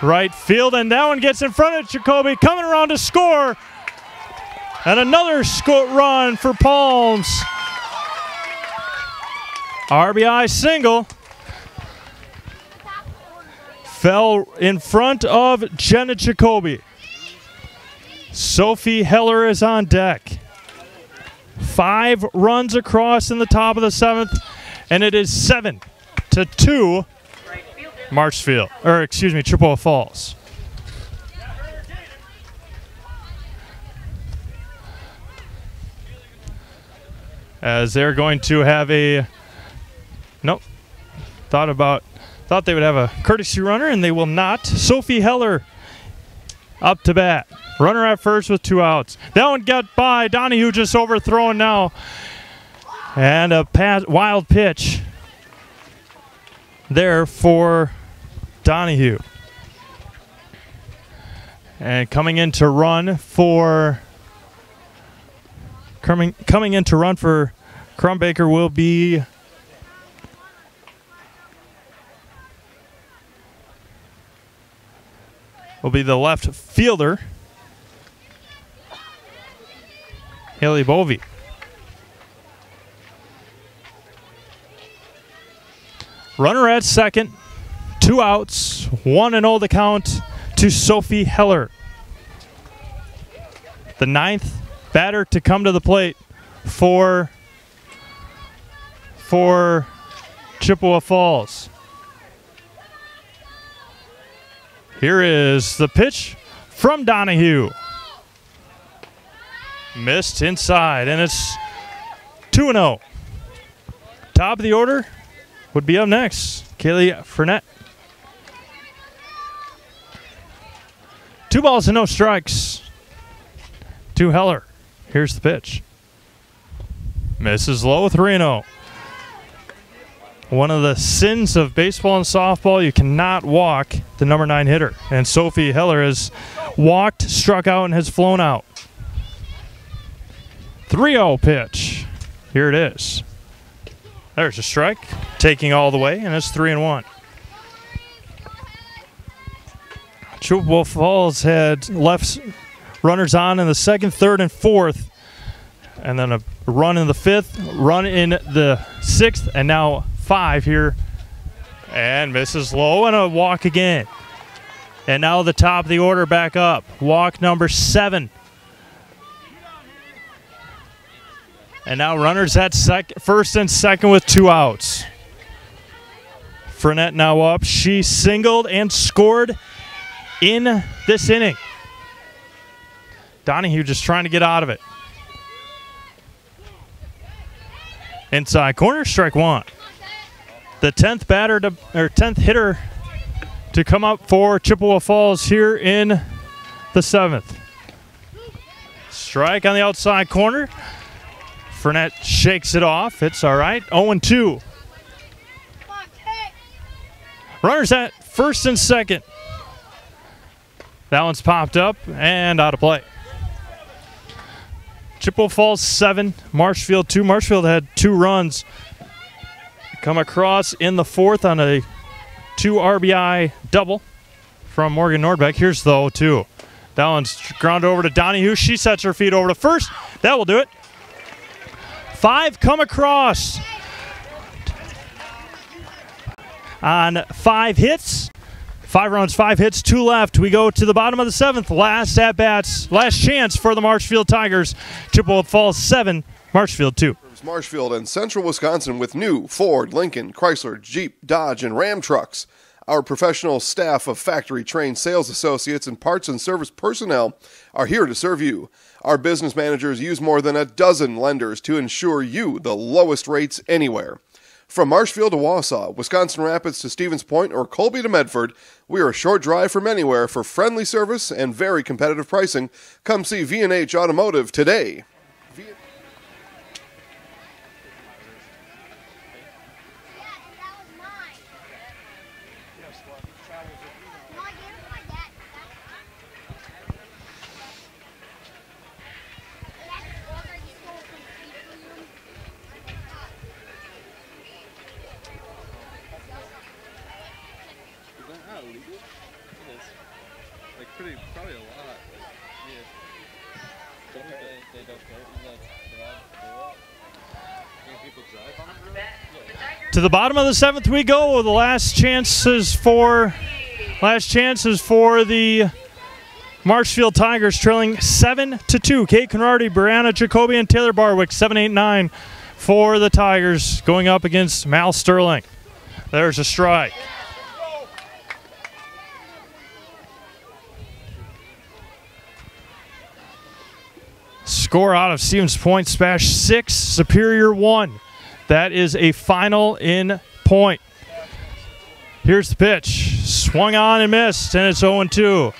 right field, and that one gets in front of Jacoby, coming around to score. And another run for Palms. RBI single. Fell in front of Jenna Jacoby. Sophie Heller is on deck. 5 runs across in the top of the 7th, and it is 7-2 Marshfield, or excuse me, Chippewa Falls. As they're going to have a, nope, thought they would have a courtesy runner, and they will not. Sophie Heller up to bat. Runner at first with 2 outs. That one got by. Donahue just overthrown now. And a wild pitch there for Donahue. And coming in to run for Crumbaker will be the left fielder, Haley Bovey. Runner at second, 2 outs, 1-0 the count to Sophie Heller. The 9th batter to come to the plate for Chippewa Falls. Here is the pitch from Donahue. Missed inside, and it's 2-0. Top of the order would be up next. Kaylee Fournette. 2 balls and no strikes to Heller. Here's the pitch. Misses low, 3-0. One of the sins of baseball and softball, you cannot walk the number 9 hitter. And Sophie Heller has walked, struck out, and has flown out. 3-0 pitch. Here it is. There's a strike, taking all the way, and it's 3-1. Chippewa Falls had left runners on in the 2nd, 3rd, and 4th. And then a run in the 5th, run in the 6th, and now 5 here. And misses low, and a walk again. And now the top of the order back up. Walk number 7. And now runners at first and second with 2 outs. Fournette now up. She singled and scored in this inning. Donahue just trying to get out of it. Inside corner, strike 1. The 10th batter to, or 10th hitter to come up for Chippewa Falls here in the 7th. Strike on the outside corner. Fournette shakes it off. It's all right. 0-2. Runners at first and second. That one's popped up and out of play. Chippewa Falls 7, Marshfield 2. Marshfield had 2 runs come across in the 4th on a 2 RBI double from Morgan Nordbeck. Here's the 0-2. That one's ground over to Donahue. She sets her feet over to first. That will do it. 5 come across on 5 hits. 5 runs, 5 hits, 2 left. We go to the bottom of the 7th. Last at-bats, last chance for the Marshfield Tigers. Chippewa Falls 7, Marshfield 2. Marshfield and Central Wisconsin with new Ford, Lincoln, Chrysler, Jeep, Dodge, and Ram trucks. Our professional staff of factory-trained sales associates and parts and service personnel are here to serve you. Our business managers use more than a dozen lenders to ensure you the lowest rates anywhere. From Marshfield to Wausau, Wisconsin Rapids to Stevens Point, or Colby to Medford, we are a short drive from anywhere for friendly service and very competitive pricing. Come see V&H Automotive today. Probably a lot. Yeah. They don't care. People drive on the road? To the bottom of the 7th we go. The last chances for the Marshfield Tigers, trailing 7-2. Kate Conradi, Brianna Jacoby, and Taylor Barwick, 7, 8, 9 for the Tigers, going up against Mal Sterling. There's a strike. Score out of Stevens Point, Spash 6, Superior 1. That is a final in point. Here's the pitch. Swung on and missed, and it's 0-2.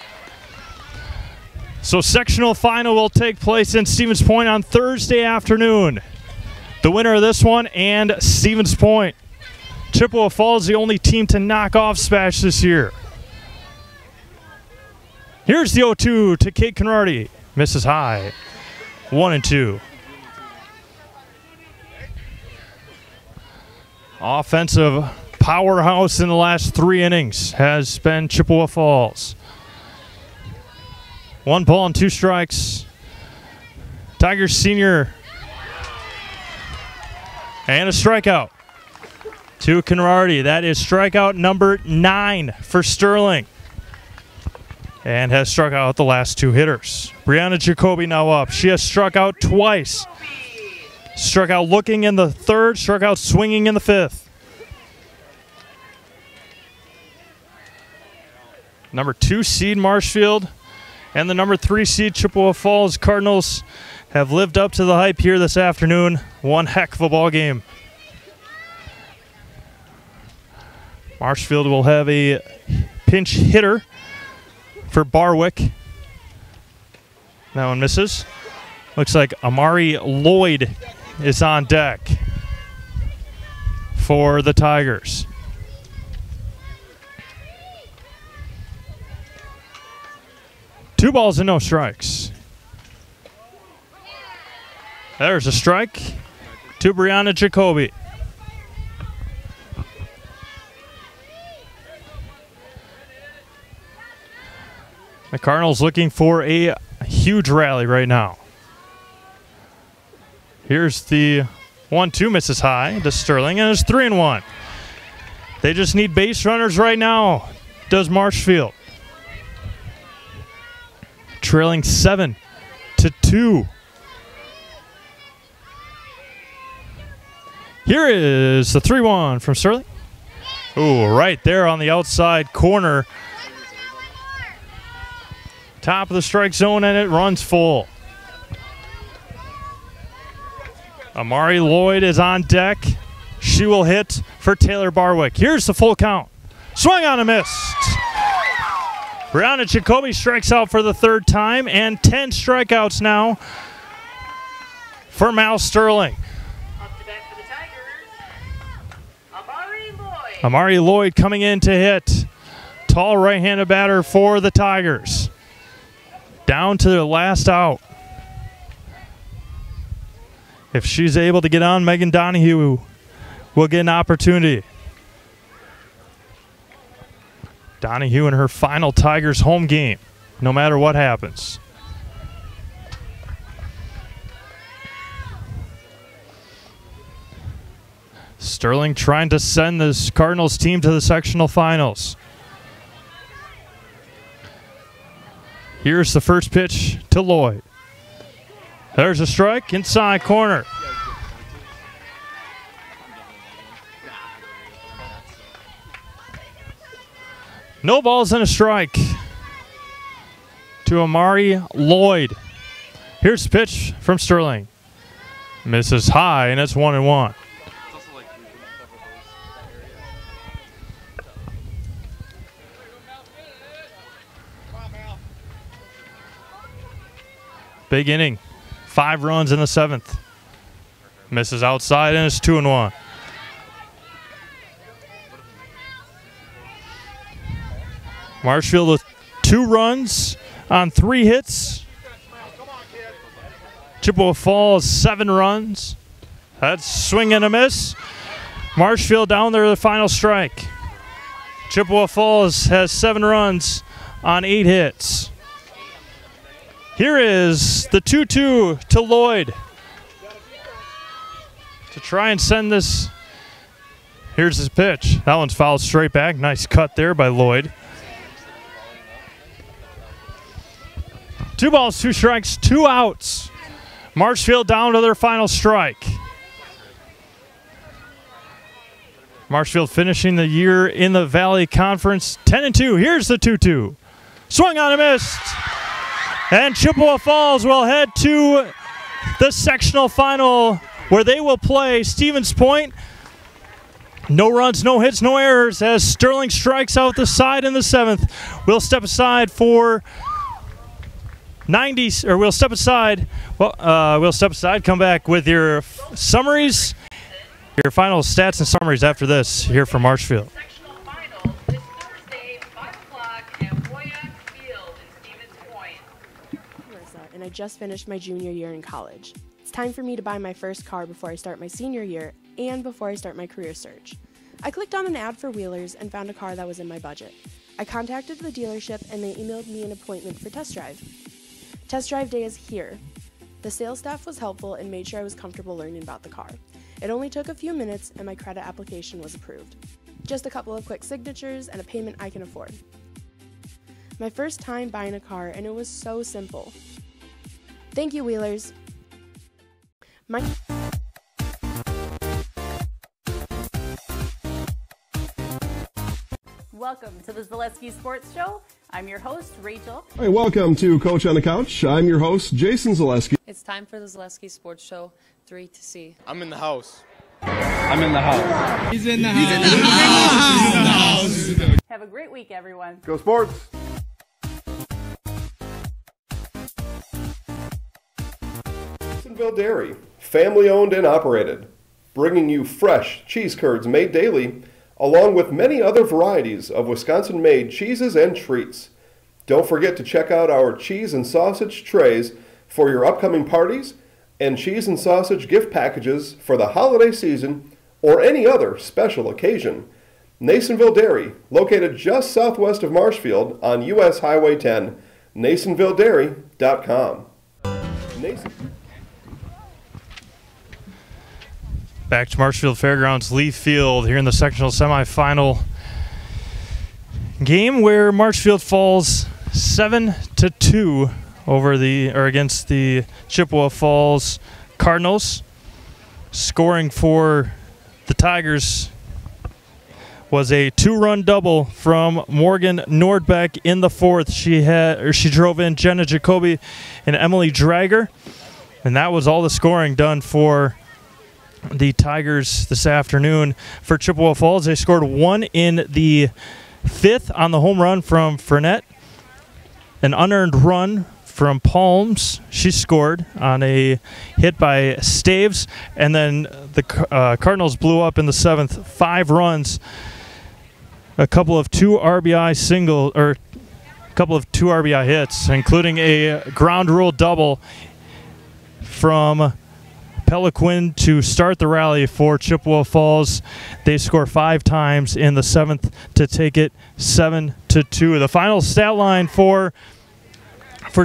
So sectional final will take place in Stevens Point on Thursday afternoon. The winner of this one and Stevens Point. Chippewa Falls, the only team to knock off Spash this year. Here's the 0-2 to Kate Conradi. Misses high. 1-2. Offensive powerhouse in the last 3 innings has been Chippewa Falls. 1 ball and 2 strikes. Tigers senior. And a strikeout to Conradi. That is strikeout number 9 for Sterling. And has struck out the last 2 hitters. Brianna Jacoby now up. She has struck out twice. Struck out looking in the 3rd, struck out swinging in the 5th. Number 2 seed Marshfield and the number 3 seed Chippewa Falls Cardinals have lived up to the hype here this afternoon. One heck of a ball game. Marshfield will have a pinch hitter for Barwick. That one misses. Looks like Amari Lloyd is on deck for the Tigers. Two balls and no strikes. There's a strike to Brianna Jacoby. The Cardinals looking for a huge rally right now. Here's the 1-2, misses high to Sterling, and it's 3-1. They just need base runners right now, does Marshfield. Trailing 7-2. Here is the 3-1 from Sterling. Ooh, right there on the outside corner. Top of the strike zone, and it runs full. Amari Lloyd is on deck. She will hit for Taylor Barwick. Here's the full count. Swung on and missed. Brianna Jacoby strikes out for the 3rd time, and 10 strikeouts now for Mal Sterling. Up to bat for the Tigers, Amari Lloyd. Amari Lloyd coming in to hit. Tall right-handed batter for the Tigers. Down to the last out. If she's able to get on, Megan Donahue will get an opportunity. Donahue in her final Tigers home game, no matter what happens. Sterling trying to send this Cardinals team to the sectional finals. Here's the first pitch to Lloyd. There's a strike, inside corner. No balls and a strike to Amari Lloyd. Here's the pitch from Sterling. Misses high, and it's 1-1. Big inning. 5 runs in the 7th. Misses outside, and it's 2-1. Marshfield with 2 runs on 3 hits. Chippewa Falls 7 runs. That's swing and a miss. Marshfield down there, the final strike. Chippewa Falls has 7 runs on 8 hits. Here is the 2-2 to Lloyd to try and send this. Here's his pitch. That one's fouled straight back. Nice cut there by Lloyd. 2 balls, 2 strikes, 2 outs. Marshfield down to their final strike. Marshfield finishing the year in the Valley Conference 10-2. Here's the 2-2. Swung on and missed. And Chippewa Falls will head to the sectional final where they will play Stevens Point. No runs, no hits, no errors as Sterling strikes out the side in the 7th. We'll step aside for 90s, or we'll step aside. We'll step aside, come back with your summaries, your final stats and summaries after this here from Marshfield. Sectional final this Thursday, 5 o'clock at Boyack Field in Stevens Point. Marissa, and I just finished my junior year in college. It's time for me to buy my first car before I start my senior year and before I start my career search. I clicked on an ad for Wheelers and found a car that was in my budget. I contacted the dealership and they emailed me an appointment for test drive. Test drive day is here. The sales staff was helpful and made sure I was comfortable learning about the car. It only took a few minutes and my credit application was approved. Just a couple of quick signatures and a payment I can afford. My first time buying a car and it was so simple. Thank you, Wheelers. Welcome to the Zaleski Sports Show. I'm your host, Rachel. Hey, welcome to Coach on the Couch. I'm your host, Jason Zaleski. It's time for the Zaleski Sports Show 3 to C. I'm in the house. I'm in the house. He's in the house. He's in the house. Have a great week, everyone. Go Sports! Masonville Dairy, family owned and operated, bringing you fresh cheese curds made daily, along with many other varieties of Wisconsin-made cheeses and treats. Don't forget to check out our cheese and sausage trays for your upcoming parties and cheese and sausage gift packages for the holiday season or any other special occasion. Nasonville Dairy, located just southwest of Marshfield on U.S. Highway 10, nasonvilledairy.com. Back to Marshfield Fairgrounds, Leaf Field here in the sectional semifinal game where Marshfield falls 7-2 against the Chippewa Falls Cardinals. Scoring for the Tigers was a 2-run double from Morgan Nordbeck in the 4th. She drove in Jenna Jacoby and Emily Drager, and that was all the scoring done for the Tigers this afternoon. For Chippewa Falls, they scored 1 in the 5th on the home run from Frenette. An unearned run from Palms. She scored on a hit by Staves. And then the Cardinals blew up in the 7th. 5 runs. A couple of 2 RBI hits, including a ground rule double from Peliquin to start the rally for Chippewa Falls. They score 5 times in the 7th to take it 7-2. The final stat line for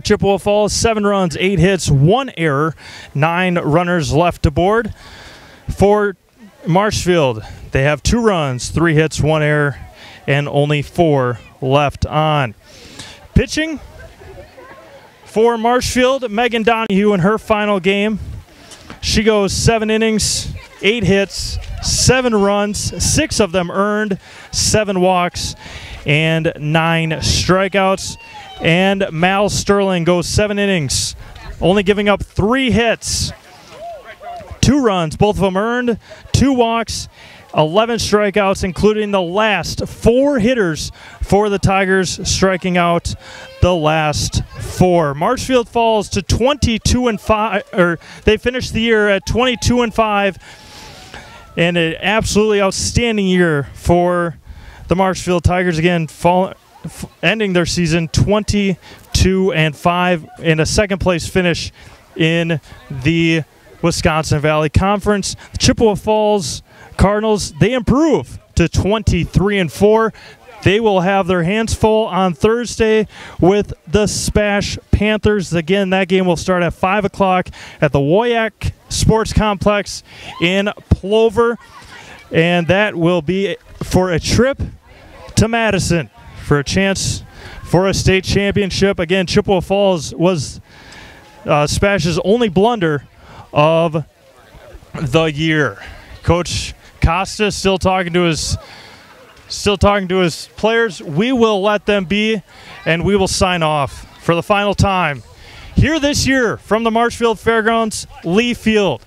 Chippewa Falls: 7 runs, 8 hits, 1 error, 9 runners left to board. Marshfield, they have 2 runs, 3 hits, 1 error, and only 4 left on. Pitching for Marshfield, Megan Donahue in her final game. She goes 7 innings, 8 hits, 7 runs, 6 of them earned, 7 walks, and 9 strikeouts. And Mal Sterling goes 7 innings, only giving up 3 hits, 2 runs, both of them earned, 2 walks, 11 strikeouts, including the last 4 hitters for the Tigers, striking out the last 4. Marshfield falls to 22-5, or they finished the year at 22-5, and an absolutely outstanding year for the Marshfield Tigers. Again, ending their season 22-5 in a second-place finish in the Wisconsin Valley Conference. The Chippewa Falls Cardinals, they improve to 23-4. They will have their hands full on Thursday with the Spash Panthers. Again, that game will start at 5 o'clock at the Woyak Sports Complex in Plover. And that will be for a trip to Madison for a chance for a state championship. Again, Chippewa Falls was Spash's only blunder of the year. Coach Costa still talking to his players. We will let them be, and we will sign off for the final time here this year from the Marshfield Fairgrounds, Lee Field.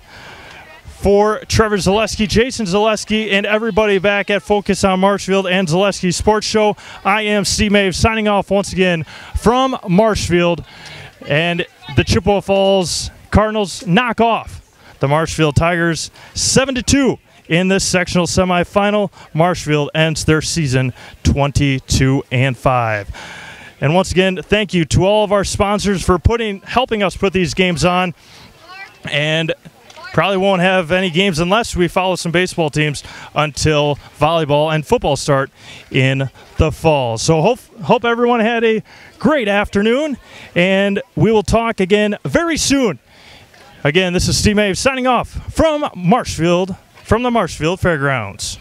For Trevor Zaleski, Jason Zaleski, and everybody back at Focus on Marshfield and Zaleski Sports Show, I am Steve Mave signing off once again from Marshfield. And the Chippewa Falls Cardinals knock off the Marshfield Tigers 7-2 in this sectional semifinal. Marshfield ends their season 22-5. And once again, thank you to all of our sponsors for helping us put these games on. And probably won't have any games unless we follow some baseball teams until volleyball and football start in the fall. So hope everyone had a great afternoon, and we will talk again very soon. Again, this is Steve Mave signing off from Marshfield, from the Marshfield Fairgrounds.